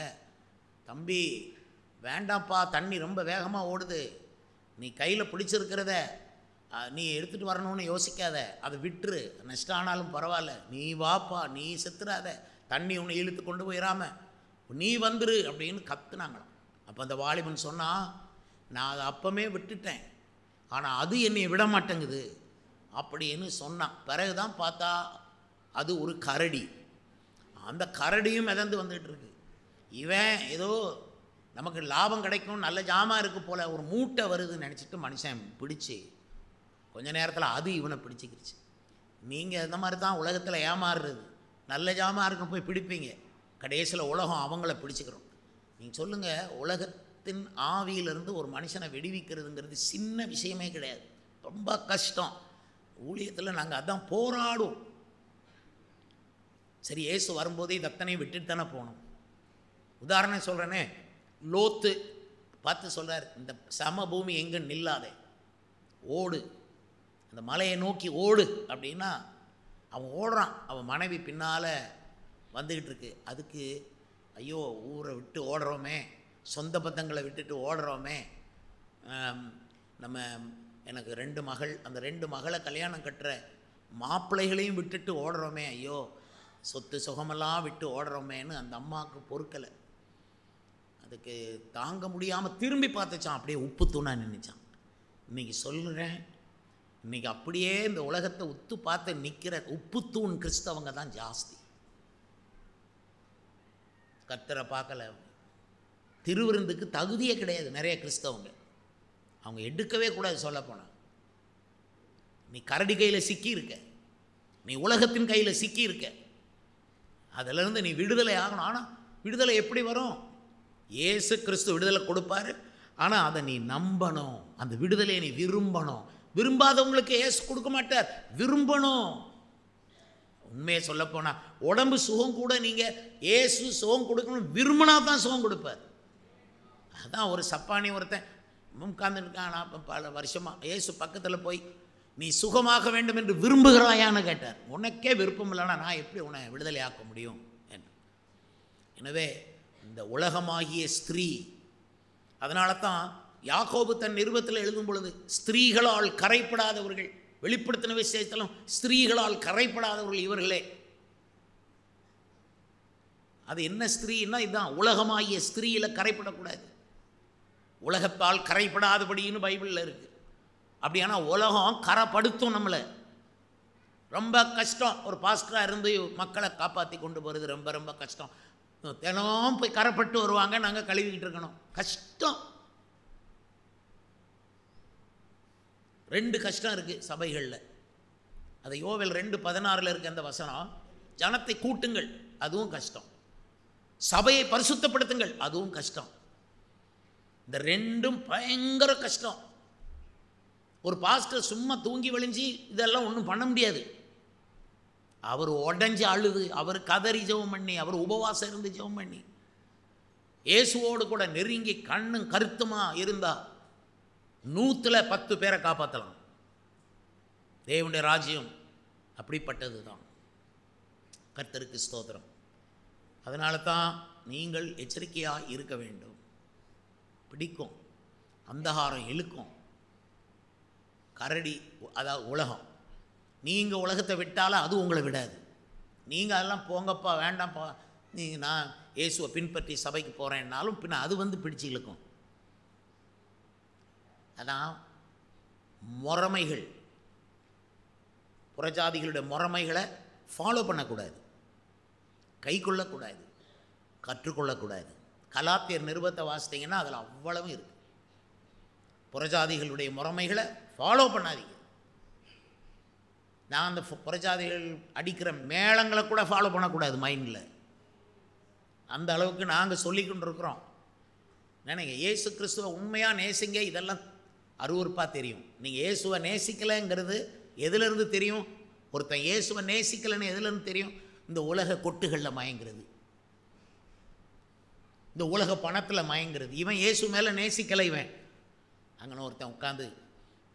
தம்பி வேண்டாம்ப்பா, தண்ணி ரொம்ப வேகமாக ஓடுது, நீ கையில் பிடிச்சிருக்கிறத நீ எடுத்துகிட்டு வரணும்னு யோசிக்காத, அதை விட்டுரு, நஷ்டம் ஆனாலும் பரவாயில்ல, நீ வாப்பா, நீ செத்துறாத, தண்ணி உன்னை இழுத்து கொண்டு போயிடாம நீ வந்துரு அப்படின்னு கத்துனாங்களாம். அப்போ அந்த வாலிபன் சொன்னால், நான் அதை அப்பமே விட்டுட்டேன், ஆனால் அது என்னை விட மாட்டேங்குது அப்படின்னு சொன்னான். பிறகு தான் பார்த்தா அது ஒரு கரடி. அந்த கரடியும் மிதந்து வந்துகிட்டு இருக்கு. இவன் ஏதோ நமக்கு லாபம் கிடைக்கும், நல்ல ஜாமான் இருக்குது போல் ஒரு மூட்டை வருதுன்னு நினச்சிட்டு மனுஷன் பிடிச்சி கொஞ்ச நேரத்தில் அது இவனை பிடிச்சிக்கிடுச்சு. நீங்கள் இந்த மாதிரி தான் உலகத்தில் ஏமாறுறது, நல்ல ஜாமான் இருக்கும் போய் பிடிப்பீங்க, கடைசியில் உலகம் அவங்கள பிடிச்சிக்கிறோம். நீங்கள் சொல்லுங்கள், உலகத்தின் ஆவியிலிருந்து ஒரு மனுஷனை விடுவிக்கிறதுங்கிறது சின்ன விஷயமே கிடையாது, ரொம்ப கஷ்டம். ஊழியத்தில் நாங்கள் அதான் போராடுவோம். சரி, இயேசு வரும்போதே இது அத்தனையும் விட்டுட்டு தானே போகணும். உதாரணம் சொல்கிறேனே, லோத்து பார்த்து சொல்கிறார், இந்த சமபூமி எங்கே நில்லாதே, ஓடு, அந்த மலையை நோக்கி ஓடு அப்படின்னா அவன் ஓடுறான். அவன் மனைவி பின்னால் வந்துக்கிட்டு இருக்கு. அதுக்கு ஐயோ, ஊரை விட்டு ஓடுறோமே, சொந்த பந்தங்களை விட்டுட்டு ஓடுறோமே, நம்ம எனக்கு 2 மகள், அந்த 2 மகளை கல்யாணம் கட்டுற மாப்பிள்ளைகளையும் விட்டுட்டு ஓடுறோமே, ஐயோ சொத்து சுகமெல்லாம் விட்டு ஓடுறோமேன்னு அந்த அம்மாவுக்கு பொறுக்கலை. அதுக்கு தாங்க முடியாமல் திரும்பி பார்த்துச்சான், அப்படியே உப்பு தூணாக நின்றுச்சான். இன்றைக்கி சொல்லுறேன், இன்றைக்கி அப்படியே இந்த உலகத்தை உத்து பார்த்து நிற்கிற உப்புத்தூண் கிறிஸ்தவங்க தான் ஜாஸ்தி. கர்த்தரை பார்க்கல, திருவிருந்துக்கு தகுதியே கிடையாது நிறைய கிறிஸ்தவங்க, அவங்க எடுக்கவே கூடாது. சொல்ல போனால் நீ கரடி கையில் சிக்கி இருக்க, நீ உலகத்தின் கையில் சிக்கி இருக்க, அதிலிருந்து நீ விடுதலை ஆகணும். ஆனால் விடுதலை எப்படி வரும்? இயேசு கிறிஸ்து விடுதலை கொடுப்பாரு, ஆனால் அதை நீ நம்பணும், அந்த விடுதலையை நீ விரும்பணும். விரும்பாதவங்களுக்கு இயேசு கொடுக்க மாட்டார், விரும்பணும். உண்மையை சொல்லப்போனால் உடம்பு சுகம் கூட நீங்கள் இயேசு சுகம் கொடுக்கணும் விரும்பினா தான் சுகம் கொடுப்பார். அதான் ஒரு சப்பானி ஒருத்தன் உட்கார்ந்துருக்கான், நான் பல வருஷமாக இயேசு பக்கத்தில் போய் நீ சுகமாக வேண்டும் என்று விரும்புகிறாயான்னு கேட்டார். உனக்கே விருப்பம் இல்லைன்னா நான் எப்படி உன்னை விடுதலை ஆக்க முடியும் என்று. எனவே இந்த உலகமாகிய ஸ்திரீ, அதனால தான் யாக்கோபு தன் நிருபத்தில் எழுதும் பொழுது ஸ்திரீகளால் கரைப்படாதவர்கள், வெளிப்படுத்தின விசேஷத்திலும் ஸ்திரீகளால் கரைப்படாதவர்கள் இவர்களே. அது என்ன ஸ்திரீன்னா இதுதான், உலகமாகிய ஸ்திரீயில் கரைப்படக்கூடாது, உலகத்தால் கரைப்படாதபடின்னு பைபிளில் இருக்குது. அப்படியானா உலகம் கரைப்படுத்தும் நம்மளை. ரொம்ப கஷ்டம், ஒரு பாஸ்டராக இருந்து மக்களை காப்பாற்றி கொண்டு போகிறது ரொம்ப ரொம்ப கஷ்டம். தினம் போய் கரைப்பட்டு வருவாங்க, நாங்கள் கழுவிக்கிட்டு இருக்கணும், கஷ்டம். 2 கஷ்டம் இருக்குது சபைகளில். அது யோவேல் 2:16 இருக்க அந்த வசனம், ஜனத்தை கூட்டுங்கள் அதுவும் கஷ்டம், சபையை பரிசுத்தப்படுத்துங்கள் அதுவும் கஷ்டம். இந்த 2ம் பயங்கர கஷ்டம். ஒரு பாஸ்டர் சும்மா தூங்கி வழிஞ்சி இதெல்லாம் ஒன்றும் பண்ண முடியாது. அவர் உடஞ்சி அழுது, அவர் கதறி ஜெபம் பண்ணி, அவர் உபவாசம் இருந்து ஜெபம் பண்ணி, இயேசுவோடு கூட நெருங்கி கண்ணும் கருத்துமா இருந்தா 100 பேரை காப்பாற்றலாம். தேவனுடைய ராஜ்யம் அப்படிப்பட்டது தான். கர்த்தருக்கு ஸ்தோத்திரம். அதனால தான் நீங்கள் எச்சரிக்கையாக இருக்க வேண்டும். பிடிக்கும், அந்தகாரம் இழுக்கும், கரடி அதாவது உலகம். நீங்கள் உலகத்தை விட்டாலும் அது உங்களை விடாது. நீங்கள் அதெல்லாம் போங்கப்பா வேண்டாம்ப்பா, நீங்கள் நான் இயேசுவை பின்பற்றி சபைக்கு போகிறேன்னாலும் பின்ன அது வந்து பிடிச்சி இழுக்கும். அதான் முறைமைகள், புறஜாதிகளுடைய முறைமைகளை ஃபாலோ பண்ணக்கூடாது, கை கொள்ளக்கூடாது, கற்றுக்கொள்ளக்கூடாது. கலாத்தியர் நிருபத்தை வாசித்தீங்கன்னா அதில் அவ்வளவு இருக்குது. புறஜாதிகளுடைய முறைமைகளை ஃபாலோ பண்ணாதீங்க. நான் அந்த புறஜாதிகள் அடிக்கிற மேளங்களை கூட ஃபாலோ பண்ணக்கூடாது மைண்டில். அந்த அளவுக்கு நாங்கள் சொல்லி கொண்டு இருக்கிறோம். நினைங்க, இயேசு கிறிஸ்துவை உண்மையாக நேசிங்க. இதெல்லாம் அருவருப்பாக தெரியும். நீங்கள் இயேசுவை நேசிக்கலைங்கிறது எதுலேருந்து தெரியும்? ஒருத்தன் இயேசுவை நேசிக்கலைன்னு எதுலேருந்து தெரியும்? இந்த உலக கொட்டுகளில் மயங்கிறது, இந்த உலக பணத்தில் மயங்கிறது. இவன் இயேசு மேலே நேசிக்கலை. இவன் அங்கே ஒருத்தன் உட்காந்து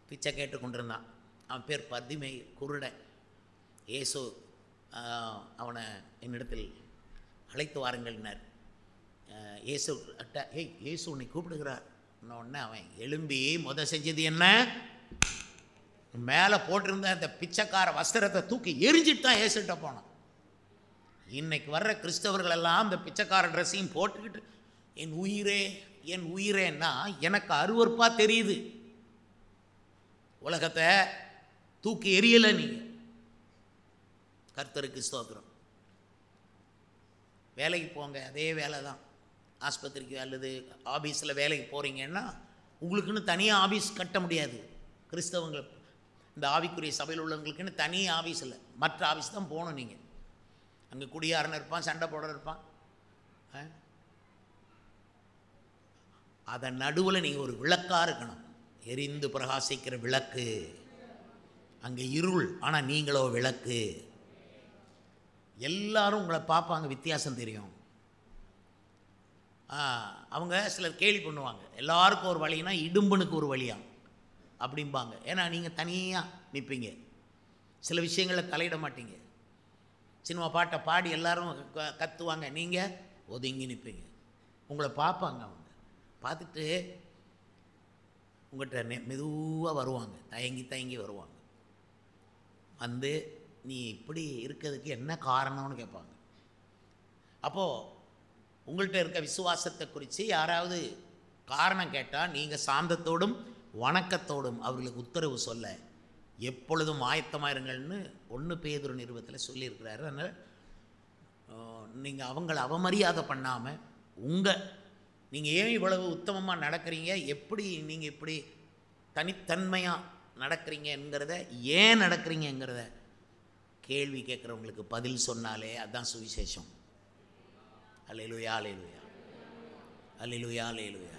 பிச்சை கேட்டு கொண்டிருந்தான். அவன் பேர் பர்திமை, குருடன். இயேசு அவனை என்னிடத்தில் அழைத்து வாருங்கள்னார். இயேசு இயேசு உன்னை கூப்பிடுகிறார். உடனே அவன் எழும்பி செஞ்சது என்ன? மேலே போட்டிருந்த அந்த பிச்சைக்கார வஸ்திரத்தை தூக்கி எரிஞ்சிட்டு தான் இயேசுகிட்ட போனான். இன்னைக்கு வர்ற கிறிஸ்தவர்கள் எல்லாம் அந்த பிச்சைக்கார ட்ரெஸ்ஸையும் போட்டுக்கிட்டு என் உயிரே என் உயிரேன்னா எனக்கு அருவருப்பாக தெரியுது. உலகத்தை தூக்கி எரியலை நீங்கள். கர்த்தருக்கு ஸ்தோத்திரம். வேலைக்கு போங்க, அதே வேலை தான். ஆஸ்பத்திரிக்கு அல்லது ஆஃபீஸில் வேலைக்கு போகிறீங்கன்னா உங்களுக்குன்னு தனியாக ஆஃபீஸ் கட்ட முடியாது. கிறிஸ்தவங்கள் இந்த ஆவிக்குரிய சபையில் உள்ளவங்களுக்குன்னு தனி ஆஃபீஸ் இல்லை, மற்ற ஆஃபீஸ் தான் போகணும். நீங்கள் அங்கே குடியாரன்னு இருப்பான், சண்டை போட இருப்பான். அதன் நடுவில் நீங்கள் ஒரு விளக்காக இருக்கணும், எரிந்து பிரகாசிக்கிற விளக்கு. அங்கே இருள், ஆனால் நீங்களோ விளக்கு. எல்லாரும் உங்களை பார்ப்பாங்க, வித்தியாசம் தெரியும். அவங்க சிலர் கேலி பண்ணுவாங்க, எல்லாருக்கும் ஒரு வழினா இடும்பனுக்கு ஒரு வழியா அப்படிம்பாங்க. ஏன்னா நீங்கள் தனியாக நிற்பீங்க, சில விஷயங்களில் தலையிட மாட்டீங்க. சினிமா பாட்டை பாடி எல்லாரும் கத்துவாங்க, நீங்கள் ஒதுங்கி நிற்பீங்க. உங்களை பார்ப்பாங்க, அவங்க பார்த்துட்டு உங்கள்கிட்ட மெதுவாக வருவாங்க, தயங்கி தயங்கி வருவாங்க. வந்து நீ இப்படி இருக்கிறதுக்கு என்ன காரணம்னு கேட்பாங்க. அப்போது உங்கள்கிட்ட இருக்க விசுவாசத்தை குறித்து யாராவது காரணம் கேட்டால் நீங்கள் சாந்தத்தோடும் வணக்கத்தோடும் அவர்களுக்கு உத்தரவு சொல்ல எப்பொழுதும் ஆயத்தமாக இருங்கள்னு 1 பேதுரு நிருபத்தில் சொல்லியிருக்கிறாரு. அதனால் நீங்கள் அவங்கள அவமரியாதை பண்ணாமல் நீங்கள் ஏன் இவ்வளவு உத்தமமாக நடக்கிறீங்க, எப்படி நீங்கள் இப்படி தனித்தன்மையாக நடக்கிறீங்கிறத, ஏன் நடக்கிறீங்கிறத கேள்வி கேட்குறவங்களுக்கு பதில் சொன்னாலே அதுதான் சுவிசேஷம். அல்லேலூயா, அல்லேலூயா, அல்லேலூயா, அல்லேலூயா.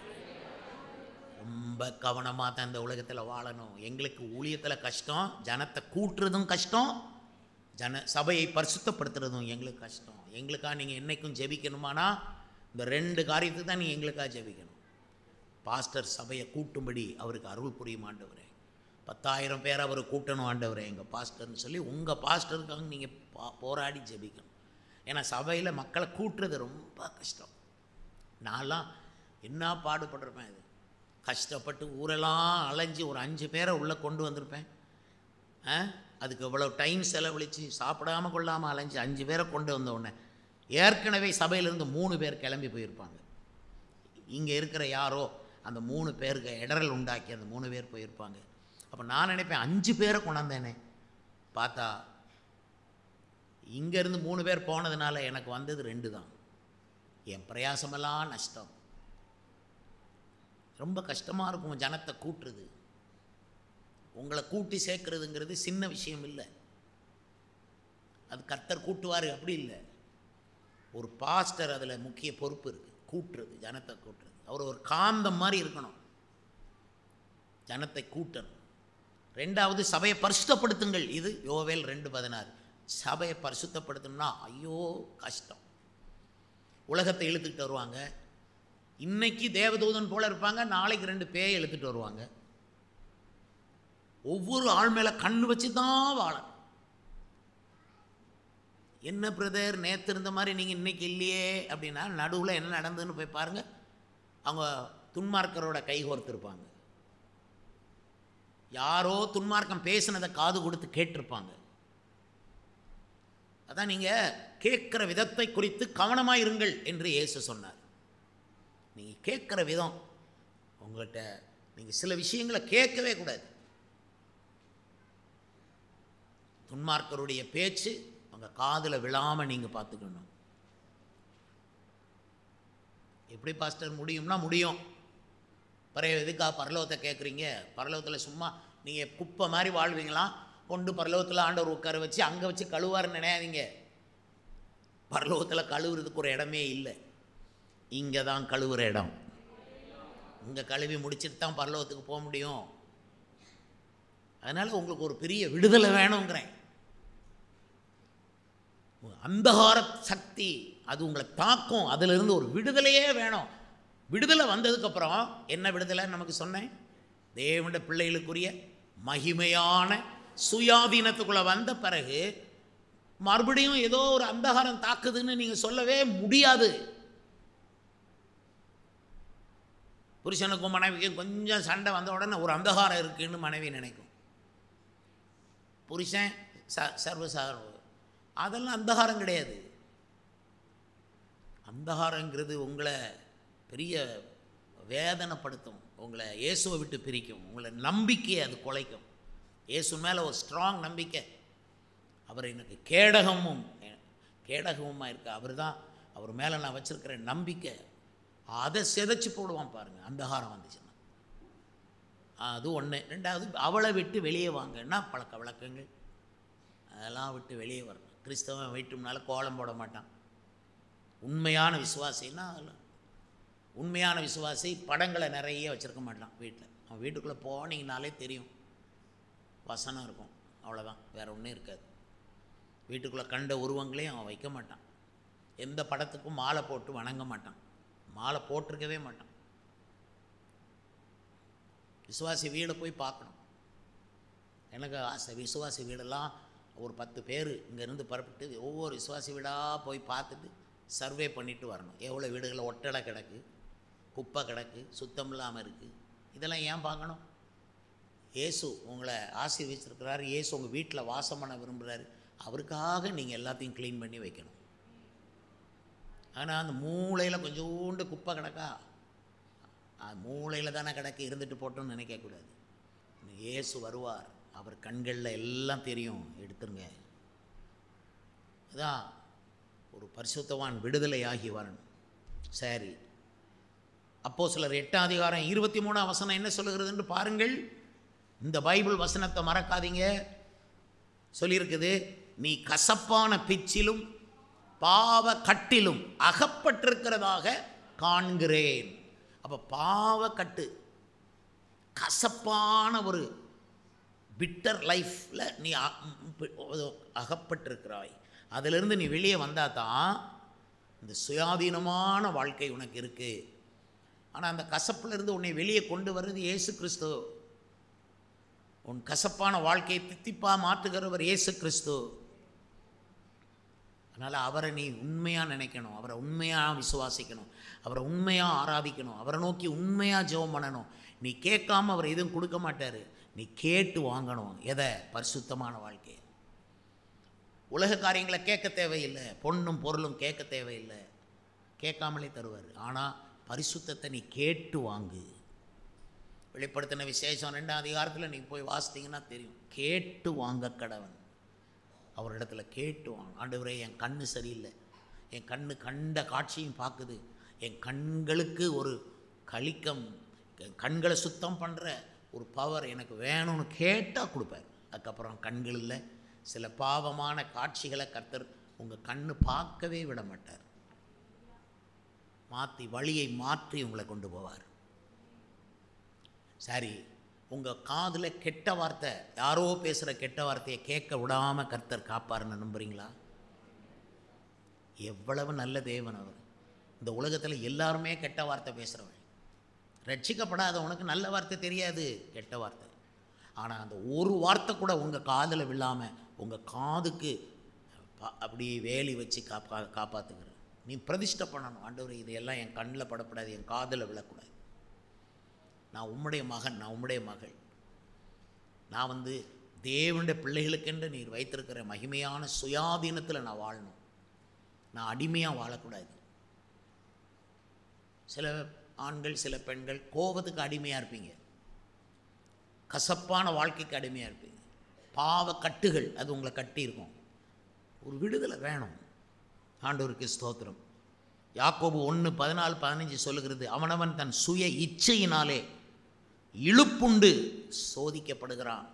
ரொம்ப கவனமாக தான் இந்த உலகத்தில் வாழணும். எங்களுக்கு ஊழியத்தில் கஷ்டம், ஜனத்தை கூட்டுறதும் கஷ்டம், சபையை பரிசுத்தப்படுத்துறதும் எங்களுக்கு கஷ்டம். எங்களுக்காக நீங்கள் என்றைக்கும் ஜெபிக்கணுமானா இந்த 2 காரியத்தை தான் நீங்கள் எங்களுக்காக ஜெபிக்கணும். பாஸ்டர் சபையை கூட்டும்படி அவருக்கு அருள் புரியும் ஆண்டவரே. 10,000 பேர் அவர் கூட்டணும் ஆண்டவரே எங்கள் பாஸ்டர்னு சொல்லி உங்கள் பாஸ்டருக்காக நீங்கள் போராடி ஜெபிக்கணும். ஏன்னா சபையில் மக்களை கூட்டுறது ரொம்ப கஷ்டம். நான்லாம் என்ன பாடுபட்டிருப்பேன். இது கஷ்டப்பட்டு ஊரெல்லாம் அலைஞ்சி ஒரு 5 பேரை உள்ளே கொண்டு வந்திருப்பேன். அதுக்கு எவ்வளோ டைம் செலவழித்து சாப்பிடாமல் கொள்ளாமல் அலைஞ்சி 5 பேரை கொண்டு வந்த உடனே ஏற்கனவே சபையிலேருந்து 3 பேர் கிளம்பி போயிருப்பாங்க. இங்கே இருக்கிற யாரோ அந்த 3 பேருக்கு இடரல் உண்டாக்கி அந்த 3 பேர் போயிருப்பாங்க. அப்போ நான் நினைப்பேன் 5 பேரை கொண்டாந்தேனே. பார்த்தா இங்கேருந்து 3 பேர் போனதுனால எனக்கு வந்தது 2 தான். என் பிரயாசமெல்லாம் நஷ்டம். ரொம்ப கஷ்டமாக இருக்கும் ஜனத்தை கூட்டுறது. உங்களை கூட்டி சேர்க்கறதுங்கிறது சின்ன விஷயம் இல்லை. அது கர்த்தர் கூட்டுவார் அப்படி இல்லை. ஒரு பாஸ்டர் அதில் முக்கிய பொறுப்பு இருக்குது, கூட்டுறது, ஜனத்தை கூட்டுறது. அவர் ஒரு காந்தம் மாதிரி இருக்கணும், ஜனத்தை கூட்டணும். 2வது சபையை பரிசுத்தப்படுத்துங்கள். இது யோவேல் 2:16. சபையை பரிசுத்தப்படுத்தணும்னா ஐயோ கஷ்டம். உலகத்தை இழுத்துக்கிட்டு வருவாங்க. இன்னைக்கு தேவதூதன் போல இருப்பாங்க, நாளைக்கு 2 பேயை இழுத்துட்டு வருவாங்க. ஒவ்வொரு ஆள் மேலே கண்ணு வச்சு தான் வாழணும். என்ன பிரதர் நேற்று இருந்த மாதிரி நீங்கள் இன்றைக்கி இல்லையே அப்படின்னா நடுவில் என்ன நடந்ததுன்னு போய் பாருங்கள். அவங்க துன்மார்க்கரோட கைகோர்த்துருப்பாங்க. யாரோ துன்மார்க்கம் பேசினதை காது கொடுத்து கேட்டிருப்பாங்க. அதான் நீங்கள் கேட்குற விதத்தை குறித்து கவனமாக இருங்கள் என்று இயேசு சொன்னார். நீங்கள் கேட்குற விதம், உங்கள்கிட்ட நீங்கள் சில விஷயங்களை கேட்கவே கூடாது. துன்மார்க்கருடைய பேச்சு உங்கள் காதில் விழாமல் நீங்கள் பார்த்துக்கணும். எப்படி பாஸ்டர் முடியும்னா முடியும். பிறகு எதுக்காக பரலோகத்தை கேட்குறீங்க? பரலோகத்தில் சும்மா நீங்கள் குப்பை மாதிரி வாழ்வீங்களாம். கொண்டு பரலோகத்தில் ஆண்டவர் உட்கார வச்சு அங்கே வச்சு கழுவாருன்னு நினையாதீங்க. பரலோகத்தில் கழுவுறதுக்கு ஒரு இடமே இல்லை. இங்கே தான் கழுவுற இடம். இங்கே கழுவி முடிச்சுட்டு தான் பரலோகத்துக்கு போக முடியும். அதனால் உங்களுக்கு ஒரு பெரிய விடுதலை வேணுங்கிறேன். அந்தகார சக்தி அது உங்களை தாக்கும். அதிலிருந்து ஒரு விடுதலையே வேணும். விடுதலை வந்ததுக்கப்புறம் என்ன விடுதலை நமக்கு சொன்னேன்? தேவனுடைய பிள்ளைகளுக்குரிய மகிமையான சுயாதீனத்துக்குள்ளே வந்த பிறகு மறுபடியும் ஏதோ ஒரு அந்தகாரம் தாக்குதுன்னு நீங்கள் சொல்லவே முடியாது. புருஷனுக்கும் மனைவிக்கும் கொஞ்சம் சண்டை வந்த உடனே ஒரு அந்தகாரம் இருக்குன்னு மனைவி நினைக்கும். புருஷன் சர்வசாதாரண, அதெல்லாம் அந்தகாரம் கிடையாது. அந்தகாரங்கிறது உங்களை பெரிய வேதனைப்படுத்தும், உங்களை இயேசுவை விட்டு பிரிக்கும், உங்களை நம்பிக்கையை அது குலைக்கும். இயேசு மேலே ஒரு ஸ்ட்ராங் நம்பிக்கை. அவர் எனக்கு கேடகமுமாக இருக்க அவர் தான், அவர் மேலே நான் வச்சுருக்கிற நம்பிக்கை, அதை சிதைச்சி போடுவான் பாருங்கள் அந்தகாரம் வந்துச்சுன்னா. அது ஒன்று. ரெண்டாவது, அவளை விட்டு வெளியே வாங்கன்னா பழக்க வழக்கங்கள் அதெல்லாம் விட்டு வெளியே வரணும். கிறிஸ்தவன் வீட்டுனால கோலம் போட மாட்டான். உண்மையான விசுவாசின்னா உண்மையான விசுவாசி படங்களை நிறைய வச்சுருக்க மாட்டான் வீட்டில். அவன் வீட்டுக்குள்ளே போனீங்கனாலே தெரியும், வசனம் இருக்கும், அவ்வளோதான், வேறு ஒன்றும் இருக்காது. வீட்டுக்குள்ளே கண்ட உருவங்களையும் அவன் வைக்க மாட்டான். எந்த படத்துக்கும் மாலை போட்டு வணங்க மாட்டான், மாலை போட்டிருக்கவே மாட்டான். விசுவாசி வீடை போய் பார்க்கணும். எனக்கு ஆசை, விசுவாசி வீடெல்லாம் ஒரு 10 பேர் இங்கேருந்து புறப்பட்டு ஒவ்வொரு விசுவாசி வீடாக போய் பார்த்துட்டு சர்வே பண்ணிவிட்டு வரணும். எவ்வளோ வீடுகளில் ஒட்டடை கிடக்கு, குப்பை கிடக்கு, சுத்தம் இல்லாமல் இருக்குது. இதெல்லாம் ஏன் பார்க்கணும்? இயேசு உங்களை ஆசீர்வதிச்சிருக்கிறாரு. இயேசு உங்கள் வீட்டில் வாசம் பண்ண விரும்புகிறாரு. அவருக்காக நீங்கள் எல்லாத்தையும் க்ளீன் பண்ணி வைக்கணும். ஆனால் அந்த மூளையில் கொஞ்சோண்டு குப்பை கிடக்கா, மூளையில் தானே கிடக்கு, இருந்துட்டு போட்டோன்னு நினைக்கக்கூடாது. இயேசு வருவார், அவர் கண்களில் எல்லாம் தெரியும், எடுத்துருங்க. அதான் ஒரு பரிசுத்தவான் விடுதலையாகி வரணும். சரி, அப்போஸ்தலர் 8ஆம் அதிகாரம் 23ஆம் வசனம் என்ன சொல்லுகிறதுன்னு பாருங்கள். இந்த பைபிள் வசனத்தை மறக்காதீங்க. சொல்லியிருக்குது, நீ கசப்பான பிச்சிலும் பாவ கட்டிலும் அகப்பட்டிருக்கிறதாக காண்கிறேன். அப்போ பாவ கட்டு, கசப்பான ஒரு பிட்டர் லைஃப்பில் நீ அகப்பட்டிருக்கிறாய். அதிலிருந்து நீ வெளியே வந்தால் தான் இந்த சுயாதீனமான வாழ்க்கை உனக்கு இருக்குது. ஆனால் அந்த கசப்பிலிருந்து உன்னை வெளியே கொண்டு வர்றது இயேசு கிறிஸ்து. உன் கசப்பான வாழ்க்கையை தித்திப்பாக மாற்றுகிறவர் இயேசு கிறிஸ்து. அதனால் அவரை நீ உண்மையாக நினைக்கணும், அவரை உண்மையாக விசுவாசிக்கணும், அவரை உண்மையாக ஆராதிக்கணும், அவரை நோக்கி உண்மையாக ஜெபம் பண்ணணும். நீ கேட்காம அவர் எதுவும் கொடுக்க மாட்டார். நீ கேட்டு வாங்கணும். எதை? பரிசுத்தமான வாழ்க்கை. உலக காரியங்களை கேட்க தேவையில்லை, பொண்ணும் பொருளும் கேட்க தேவையில்லை, கேட்காமலே தருவார். ஆனால் பரிசுத்தத்தை நீ கேட்டு வாங்கு. வெளிப்படுத்தின விசேஷம் 2ஆம் அதிகாரத்தில் நீங்கள் போய் வாசித்தீங்கன்னா தெரியும். கேட்டு வாங்க கடவன், அவரிடத்துல கேட்டு வாங்க. ஆண்டவரே, என் கண்ணு சரியில்லை, என் கண்ணு கண்ட காட்சியும் பார்க்குது, என் கண்களுக்கு ஒரு கலிக்கம், கண்களை சுத்தம் பண்ணுற ஒரு பவர் எனக்கு வேணும்னு கேட்டால் கொடுப்பார். அதுக்கப்புறம் கண்களில் சில பாவமான காட்சிகளை கர்த்தர் உங்கள் கண்ணு பார்க்கவே விட மாட்டார். மாற்றி வழியை மாற்றி உங்களை கொண்டு போவார். சரி, உங்கள் காதில் கெட்ட வார்த்தை, யாரோ பேசுகிற கெட்ட வார்த்தையை கேட்க விடாமல் கர்த்தர் காப்பாருன்னு நம்புறீங்களா? எவ்வளவு நல்ல தேவன் அவர். இந்த உலகத்தில் எல்லாருமே கெட்ட வார்த்தை பேசுகிறவன். ரட்சிக்கப்படாதவனுக்கு நல்ல வார்த்தை தெரியாது, கெட்ட வார்த்தை. ஆனால் அந்த ஒரு வார்த்தை கூட உங்கள் காதில் விழாமல் உங்கள் காதுக்கு அப்படி வேலி வச்சு காப்பாற்றுகிற நீ பிரதிஷ்டை பண்ணணும். ஆண்டவரே, இதையெல்லாம் என் கண்ணில் படக்கூடாது, என் காதில் விழக்கூடாது. நான் உம்முடைய மகன், நான் உம்முடைய மகள், நான் தேவனுடைய பிள்ளைகளுக்கென்று நீர் வைத்திருக்கிற மகிமையான சுயாதீனத்தில் நான் வாழணும். நான் அடிமையாக வாழக்கூடாது. சில ஆண்கள், சில பெண்கள் கோபத்துக்கு அடிமையாக இருப்பீங்க, கசப்பான வாழ்க்கைக்கு அடிமையாக இருப்பீங்க. பாவ கட்டுகள் அது உங்களை கட்டி இருக்கும். ஒரு விடுதலை வேணும். ஆண்டவருக்கு ஸ்தோத்திரம். யாக்கோபு 1:14-15 சொல்லுகிறது, அவனவன் தன் சுய இச்சையினாலே இழுப்புண்டு சோதிக்கப்படுகிறான்.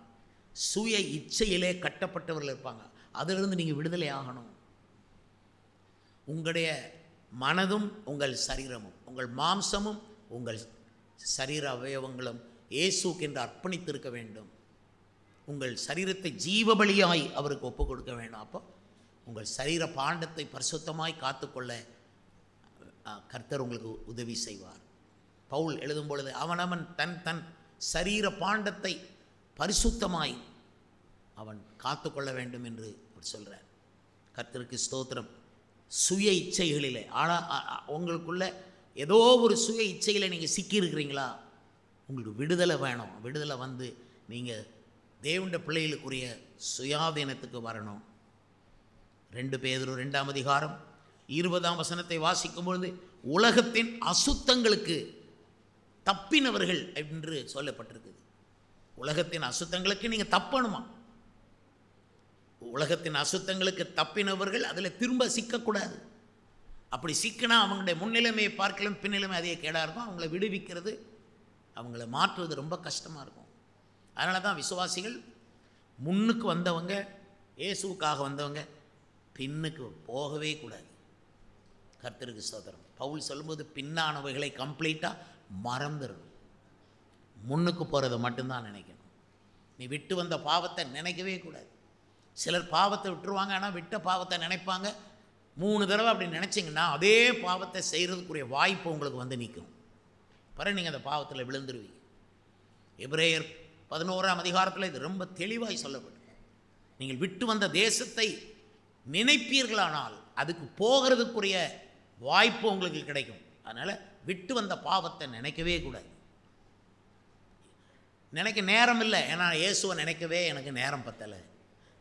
சுய இச்சையிலே கட்டப்பட்டவர்கள் இருப்பாங்க. அதிலிருந்து நீங்கள் விடுதலை ஆகணும். உங்களுடைய மனதும் உங்கள் சரீரமும் உங்கள் மாம்சமும் உங்கள் சரீர அவயவங்களும் இயேசுக்கு என்று அர்ப்பணித்திருக்க வேண்டும். உங்கள் சரீரத்தை ஜீவபலியாய் அவருக்கு ஒப்பு கொடுக்க வேண்டும். அப்போ உங்கள் சரீர பாண்டத்தை பரிசுத்தமாய் காத்துக்கொள்ள கர்த்தர் உங்களுக்கு உதவி செய்வார். பவுல் எழுதும் பொழுது அவனவன் தன் தன் சரீர பாண்டத்தை பரிசுத்தமாய் அவன் காத்துக்கொள்ள வேண்டும் என்று அவர் சொல்கிறார். கர்த்தருக்கு ஸ்தோத்திரம். சுய இச்சைகளிலே உங்களுக்குள்ள ஏதோ ஒரு சுய இச்சையில் நீங்கள் சிக்கியிருக்கிறீங்களா? உங்களுக்கு விடுதலை வேணும். விடுதலை வந்து நீங்கள் தேவனுடைய பிள்ளைகளுக்குரிய சுயாதீனத்துக்கு வரணும். 2 பேதுரு 2:20 வாசிக்கும்பொழுது உலகத்தின் அசுத்தங்களுக்கு தப்பினவர்கள் என்று சொல்லப்பட்டிருக்குது. உலகத்தின் அசுத்தங்களுக்கு நீங்கள் தப்பணுமா? உலகத்தின் அசுத்தங்களுக்கு தப்பினவர்கள் அதில் திரும்ப சிக்கக்கூடாது. அப்படி சிக்கினா அவங்களுடைய முன்னிலைமையை பார்க்கலாம் பின்னிலைமை அதே கேடாக இருக்கும். அவங்கள விடுவிக்கிறது, அவங்கள மாற்றுவது ரொம்ப கஷ்டமாக இருக்கும். அதனால தான் விசுவாசிகள் முன்னுக்கு வந்தவங்க, இயேசுவுக்காக வந்தவங்க பின்னுக்கு போகவே கூடாது. கர்த்தருக்கு ஸ்தோத்திரம். பவுல் சொல்லும்போது பின்னானவைகளை கம்ப்ளீட்டாக மறந்துடணும். முன்னுக்கு போகிறத மட்டும்தான் நினைக்கணும். நீ விட்டு வந்த பாவத்தை நினைக்கவே கூடாது. சிலர் பாவத்தை விட்டுருவாங்க, ஆனால் விட்ட பாவத்தை நினைப்பாங்க. 3 தடவை அப்படி நினச்சிங்கன்னா அதே பாவத்தை செய்கிறதுக்குரிய வாய்ப்பு உங்களுக்கு வந்து நிற்கும். பிறகு நீங்கள் அந்த பாவத்தில் விழுந்துருவீங்க. எபிரேயர் 11 இது ரொம்ப தெளிவாய் சொல்லப்படும். நீங்கள் விட்டு வந்த தேசத்தை நினைப்பீர்களானால் அதுக்கு போகிறதுக்குரிய வாய்ப்பு உங்களுக்கு கிடைக்கும். அதனால் விட்டு வந்த பாவத்தை நினைக்கவே கூடாது. நினைக்க நேரம் இல்லை. ஏன்னா இயேசுவை நினைக்கவே எனக்கு நேரம் பத்தலை,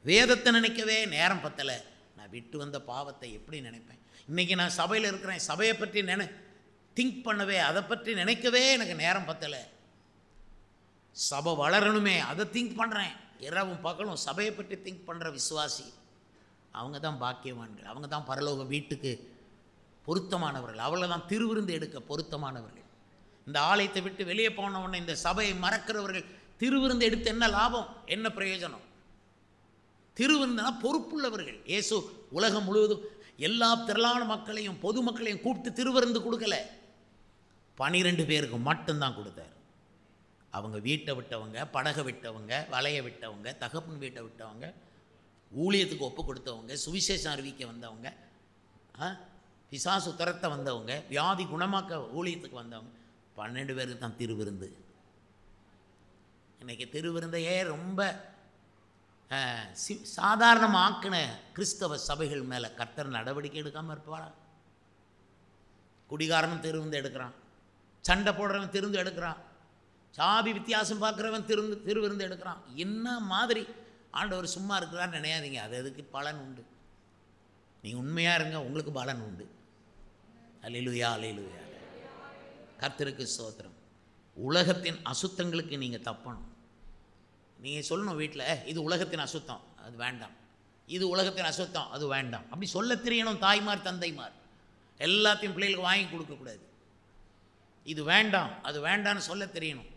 வேதத்தை நினைக்கவே நேரம் பத்தலை. நான் விட்டு வந்த பாவத்தை எப்படி நினைப்பேன்? இன்றைக்கி நான் சபையில் இருக்கிறேன், சபையை பற்றி திங்க் பண்ணவே, அதை பற்றி நினைக்கவே எனக்கு நேரம் பத்தலை. சபை வளரணுமே, அதை திங்க் பண்ணுறேன். இரவும் பகலும் சபையை பற்றி திங்க் பண்ணுற விசுவாசி அவங்க தான் பாக்கியவான்கள். அவங்க தான் பரலோக வீட்டுக்கு பொருத்தமானவர்கள். அவளை தான் திருவிருந்து எடுக்க பொருத்தமானவர்கள். இந்த ஆலயத்தை விட்டு வெளியே போன உடனே இந்த சபையை மறக்கிறவர்கள் திருவிருந்து எடுத்து என்ன லாபம், என்ன பிரயோஜனம்? திருவிருந்துனா பொறுப்புள்ளவர்கள். இயேசு உலகம் முழுவதும் எல்லா திரளான மக்களையும் பொதுமக்களையும் கூப்பிட்டு திருவிருந்து கொடுக்கல. 12 பேருக்கு மட்டும்தான் கொடுத்தார். அவங்க வீட்டை விட்டவங்க, படகை விட்டவங்க, வலையை விட்டவங்க, தகப்பன் வீட்டை விட்டவங்க, ஊழியத்துக்கு ஒப்பு கொடுத்தவங்க, சுவிசேஷம் அறிவிக்க வந்தவங்க, பிசாசு துரத்த வந்தவங்க, வியாதி குணமாக்க ஊழியத்துக்கு வந்தவங்க, 12 பேருக்கு தான் திருவிருந்து. இன்றைக்கி திருவிருந்தையே ரொம்ப சாதாரணமாக்கின கிறிஸ்தவ சபைகள் மேலே கர்த்தர் நடவடிக்கை எடுக்காமல் இருப்பாளா? குடிகாரனும் திருவிருந்து எடுக்கிறான், சண்டை போடுறவன் திருவிருந்து எடுக்கிறான், சாதி வித்தியாசம் பார்க்குறவன் திருவிருந்து எடுக்கிறான். என்ன மாதிரி ஆண்டவர் சும்மா இருக்கிறான்னு நினையாதீங்க. அது அதுக்கு பலன் உண்டு. நீங்கள் உண்மையாக இருங்க, உங்களுக்கு பலன் உண்டு. அல்லேலூயா, அல்லேலூயா. கர்த்தருக்கு ஸ்தோத்திரம். உலகத்தின் அசுத்தங்களுக்கு நீங்கள் தப்பணும். நீங்கள் சொல்லணும் வீட்டில், இது உலகத்தின் அசுத்தம், அது வேண்டாம், இது உலகத்தின் அசுத்தம், அது வேண்டாம். அப்படி சொல்ல தெரியணும். தாய்மார் தந்தைமார் எல்லாத்தையும் பிள்ளைகளுக்கு வாங்கி கொடுக்கக்கூடாது. இது வேண்டாம், அது வேண்டான்னு சொல்ல தெரியணும்.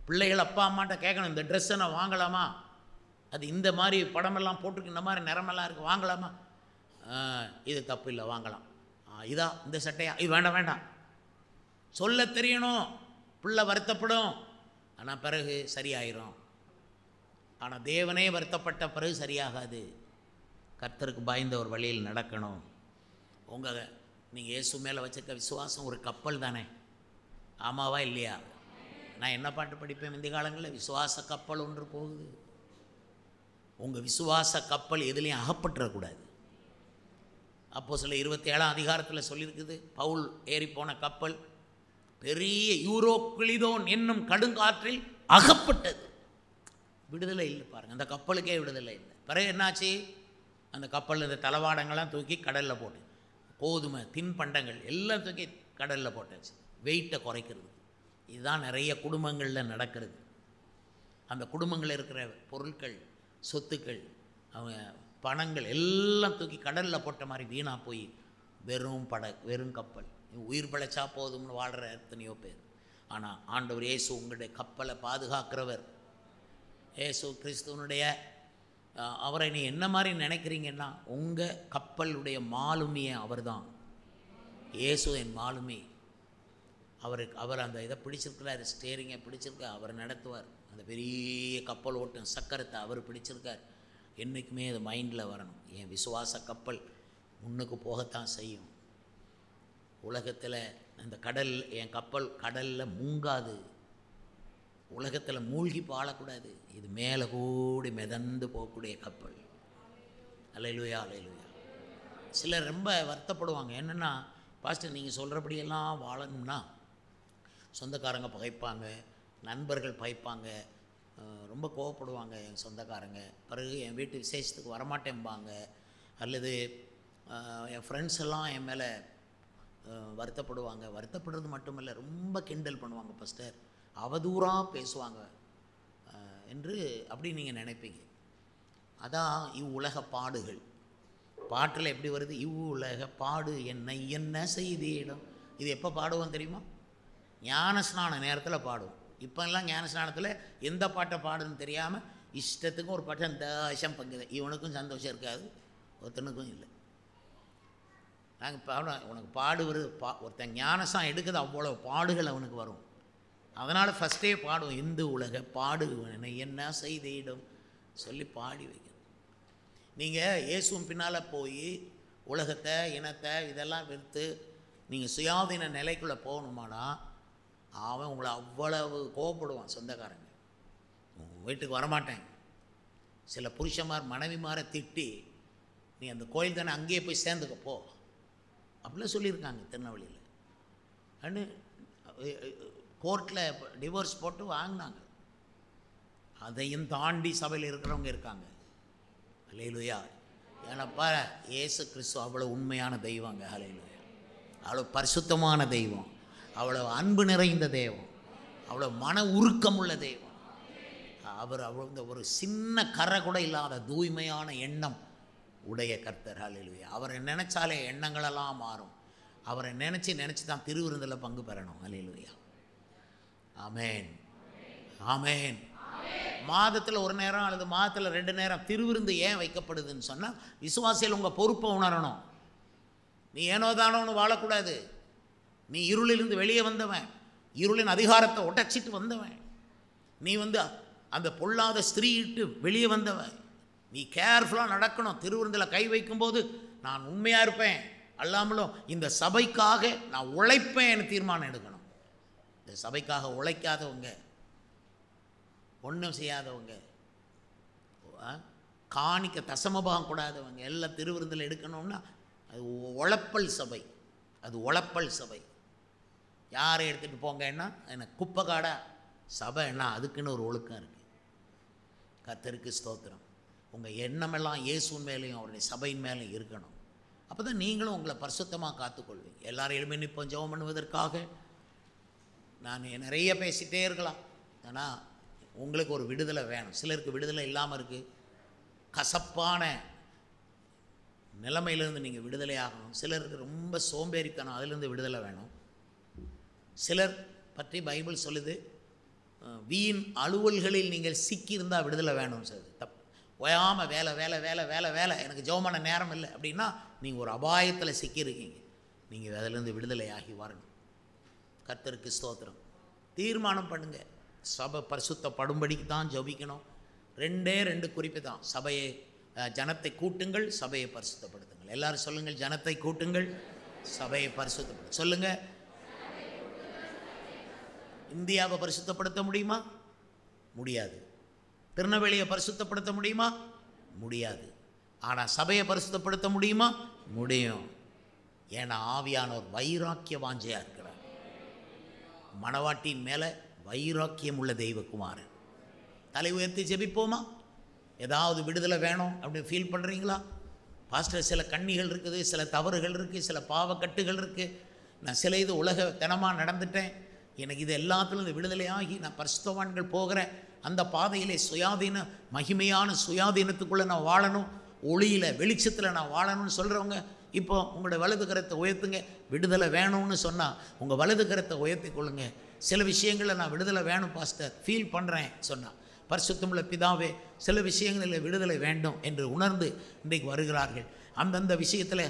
பிள்ளைகள் அப்பா அம்மாட்ட கேட்கணும், இந்த ட்ரெஸ்ஸை நான் வாங்கலாமா, அது இந்த மாதிரி படமெல்லாம் போட்டுருக்கு, இந்த மாதிரி நிறமெல்லாம் இருக்குது, வாங்கலாமா? இது தப்பு இல்லை, வாங்கலாம். இதா இந்த சட்டையா, இது வேண்டாம் வேண்டாம் சொல்ல தெரியணும். பிள்ளை வருத்தப்படும், ஆனால் பிறகு சரியாயிரும். ஆனால் தேவனே வருத்தப்பட்ட பிறகு சரியாகாது. கர்த்தருக்கு பயந்த ஒரு வழியில் நடக்கணும். நீங்கள் இயேசு மேலே வச்சுருக்க விசுவாசம் ஒரு கப்பல் தானே, ஆமாவா இல்லையா? நான் என்ன பாட்டு படிப்பேன் இந்த காலங்களில், விசுவாச கப்பல் ஒன்று போகுது. உங்கள் விசுவாச கப்பல் எதுலேயும் அகப்பட்டுறக்கூடாது. அப்போஸ்தலர் 27 சொல்லியிருக்குது, பவுல் ஏறி போன கப்பல் பெரிய யூரோக்ளிதோன் என்னும் கடுங்காற்றில் அகப்பட்டது. விடுதலை இல்லை பாருங்கள், அந்த கப்பலுக்கே விடுதலை இல்லை. பிறகு என்னாச்சு? அந்த கப்பலில் இந்த தளவாடங்கள்லாம் தூக்கி கடலில் போட்டு, கோதுமை தின்பண்டங்கள் எல்லாம் தூக்கி கடலில் போட்டாச்சு, வெயிட்டை குறைக்கிறது. இதுதான் நிறைய குடும்பங்களில் நடக்கிறது. அந்த குடும்பங்களில் இருக்கிற பொருட்கள் சொத்துக்கள், அவங்க பணங்கள் எல்லாம் தூக்கி கடலில் போட்ட மாதிரி வீணாக போய் வெறும் கப்பல், உயிர் பிழைச்சா போதும்னு வாழ்கிற எத்தனையோ பேர். ஆனால் ஆண்டவர் இயேசு உங்களுடைய கப்பலை பாதுகாக்கிறவர். இயேசு கிறிஸ்துவனுடைய அவரை நீ என்ன மாதிரி நினைக்கிறீங்கன்னா, உங்கள் கப்பலுடைய மாலுமியை அவர் தான். இயேசு என் மாலுமி. அவர் அந்த இதை பிடிச்சிருக்கிறார், ஸ்டேரிங்கை பிடிச்சிருக்கார், அவர் நடத்துவார். அந்த பெரிய கப்பல் ஓட்டும் சக்கரத்தை அவர் பிடிச்சிருக்கார். என்றைக்குமே அது மைண்டில் வரணும். என் விசுவாச கப்பல் முன்னுக்கு போகத்தான் செய்யும். உலகத்தில் அந்த என் கப்பல் கடலில் மூங்காது. உலகத்தில் மூழ்கி பாழக்கூடாது. இது மேலே கூடி மிதந்து போகக்கூடிய கப்பல். அல்லேலூயா, அல்லேலூயா. சிலர் ரொம்ப வருத்தப்படுவாங்க. என்னென்னா, பாஸ்டர் நீங்கள் சொல்கிறபடியெல்லாம் வாழணும்னா சொந்தக்காரங்க பகைப்பாங்க, நண்பர்கள் பகைப்பாங்க, ரொம்ப கோவப்படுவாங்க என் சொந்தக்காரங்க. பிறகு என் வீட்டு விசேஷத்துக்கு வரமாட்டேன்பாங்க. அல்லது என் ஃப்ரெண்ட்ஸ் எல்லாம் என் மேலே வருத்தப்படுவாங்க. வருத்தப்படுறது மட்டுமில்லை, ரொம்ப கிண்டல் பண்ணுவாங்க, பாஸ்டர் அவதூறாக பேசுவாங்க என்று அப்படி நீங்கள் நினைப்பீங்க. அதான் இவ்வுலக பாடுகள். பாட்டில் எப்படி வருது? இவ்வுலக பாடு என்னை என்ன செய்தியிடம். இது எப்போ பாடுவோம் தெரியுமா? ஞானஸ்நான நேரத்தில் பாடுவோம். இப்போல்லாம் ஞானஸ்நானத்தில் எந்த பாட்டை பாடுன்னு தெரியாமல் இஷ்டத்துக்கும் ஒரு பாட்டை சந்தோஷம் பங்குது. இவனுக்கும் சந்தோஷம் இருக்காது, ஒருத்தனுக்கும் இல்லை. நாங்கள் உனக்கு பாடுவது ஒருத்தன் ஞானசாம் எடுக்குது, அவ்வளோ பாடுகள் அவனுக்கு வரும். அதனால் ஃபஸ்ட்டே பாடுவோம், இந்து உலக பாடு என்ன செய்திடும் சொல்லி பாடி வைக்கணும். நீங்கள் இயேசுவின் பின்னால் போய் உலகத்தை, இனத்தை இதெல்லாம் வெறுத்து நீங்கள் சுயாதீன நிலைக்குள்ளே போகணுமானா அவன் உங்களை அவ்வளவு கோவப்படுவான். சொந்தக்காரங்க வீட்டுக்கு வரமாட்டேன். சில புருஷன்மார் மனைவிமாரை திட்டி, நீ அந்த கோயில் தானே அங்கேயே போய் சேர்ந்துக்க போ அப்படிலாம் சொல்லியிருக்காங்க திருநெல்வேலியில். அண்டு கோர்ட்டில் டிவோர்ஸ் போட்டு வாங்கினாங்க. அதையும் தாண்டி சபையில் இருக்கிறவங்க இருக்காங்க. அல்லேலூயா. ஏன்னாப்பா இயேசு கிறிஸ்து அவ்வளோ உண்மையான தெய்வங்க. அல்லேலூயா. அவ்வளோ பரிசுத்தமான தெய்வம், அவ்வளோ அன்பு நிறைந்த தெய்வம், அவ்வளோ மன உருக்கம் உள்ள தெய்வம். அவர் அவ்வளோ ஒரு சின்ன கரை கூட இல்லாத தூய்மையான எண்ணம் உடைய கர்த்தர். அல்லேலூயா. அவரை நினச்சாலே எண்ணங்களெல்லாம் மாறும். அவரை நினச்சி தான் திருவிருந்தில் பங்கு பெறணும். அல்லேலூயா. ஆமேன், ஆமேன். மாதத்தில் ஒரு நேரம் அல்லது மாதத்தில் 2 நேரம் திருவிருந்து ஏன் வைக்கப்படுதுன்னு சொன்னால், விசுவாசிகள் உங்கள் பொறுப்பை உணரணும். நீ ஏனோ தானோன்னு வாழக்கூடாது. நீ இருளிலிருந்து வெளியே வந்தவன், இருளின் அதிகாரத்தை உடைச்சிட்டு வந்தவன். நீ அந்த பொல்லாத ஸ்திரீட்டு வெளியே வந்தவன். நீ கேர்ஃபுல்லாக நடக்கணும். திருவிருந்தில் கை வைக்கும்போது நான் உண்மையாக இருப்பேன், அல்லாமலும் இந்த சபைக்காக நான் உழைப்பேன்னு தீர்மானம் எடுக்கணும். இந்த சபைக்காக உழைக்காதவங்க, ஒன்றும் செய்யாதவங்க, காணிக்க தசமபாகம் கூடாதவங்க எல்லாம் திருவிருந்தில் எடுக்கணும்னா அது உழைப்பல் சபை. அது உழைப்பல் சபை. யாரை எடுத்துகிட்டு போங்கன்னா எனக்கு குப்பை காடா சபைன்னா அதுக்குன்னு ஒரு ஒழுக்கம் இருக்குது. கர்த்தருக்கு ஸ்தோத்திரம். உங்கள் எண்ணமெல்லாம் இயேசுவின் மேலேயும் அவருடைய சபையின் மேலேயும் இருக்கணும். அப்போ தான் நீங்களும் உங்களை பரிசுத்தமாக காத்துக்கொள்வீங்க. எல்லாரும் எழுப்பி நிற்போம் ஜெபம் பண்ணுவதற்காக. நான் நிறைய பேசிகிட்டே இருக்கலாம், ஆனால் உங்களுக்கு ஒரு விடுதலை வேணும். சிலருக்கு விடுதலை இல்லாமல் இருக்குது. கசப்பான நிலைமையிலேருந்து நீங்கள் விடுதலை ஆகணும். சிலருக்கு ரொம்ப சோம்பேறித்தனம், அதிலேருந்து விடுதலை வேணும். சிலர் பற்றி பைபிள் சொல்லுது, வீண் அலுவல்களில் நீங்கள் சிக்கியிருந்தால் விடுதலை வேணும். சார் தப்பு. ஓயாமல் வேலை வேலை வேலை வேலை வேலை, எனக்கு ஜெபமான நேரம் இல்லை அப்படின்னா நீங்கள் ஒரு அபாயத்தில் சிக்கியிருக்கீங்க. நீங்கள் அதிலேருந்து விடுதலை ஆகி வரணும். கர்த்தருக்கு ஸ்தோத்திரம். தீர்மானம் பண்ணுங்கள், சபை பரிசுத்தப்படும்படிக்கு தான் ஜெபிக்கணும். 2 குறிப்பு தான். சபையை ஜனத்தை கூட்டுங்கள், சபையை பரிசுத்தப்படுத்துங்கள். எல்லாரும் சொல்லுங்கள், ஜனத்தை கூட்டுங்கள், சபையை பரிசுத்தப்படுத்த சொல்லுங்கள். இந்தியாவை பரிசுத்தப்படுத்த முடியுமா? முடியாது. திருநெல்வேலியை பரிசுத்தப்படுத்த முடியுமா? முடியாது. ஆனால் சபையை பரிசுத்தப்படுத்த முடியுமா? முடியும். ஏன்னா ஆவியானவர் வைராக்கிய வாஞ்சையாக இருக்கிறார். மணவாட்டியின் மேலே வைராக்கியம் உள்ள தெய்வகுமாரன். தலை உயர்த்தி ஜெபிப்போமா? ஏதாவது விடுதலை வேணும் அப்படின்னு ஃபீல் பண்ணுறீங்களா? பாஸ்டர், சில கண்ணிகள் இருக்குது, சில தவறுகள் இருக்குது, சில பாவக்கட்டுகள் இருக்குது, நான் சில இது உலக தினமாக நடந்துட்டேன், எனக்கு இது எல்லாத்துலேருந்து விடுதலையாகி நான் பரிசுத்தவான்கள் போகிற அந்த பாதையிலே சுயாதீன மகிமையான சுயாதீனத்துக்குள்ளே நான் வாழணும், ஒளியில் வெளிச்சத்தில் நான் வாழணும்னு சொல்கிறவங்க இப்போ உங்களோட வலது கரத்தை உயர்த்துங்க. விடுதலை வேணும்னு சொன்னால் உங்கள் வலது கரத்தை உயர்த்தி கொள்ளுங்க. சில விஷயங்களில் நான் விடுதலை வேணும் பாஸ்டர், ஃபீல் பண்ணுறேன் சொன்னால், பரிசுத்தமுள்ள பிதாவே சில விஷயங்களில் விடுதலை வேண்டும் என்று உணர்ந்து இன்றைக்கு வருகிறார்கள். அந்தந்த விஷயத்தில்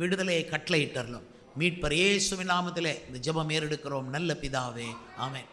விடுதலையை கட்டளையிட்டரலாம். மீட்பர் இயேசுவின் நாமத்திலே இந்த ஜெபம் ஏறெடுக்கிறோம் நல்ல பிதாவே, ஆமென்.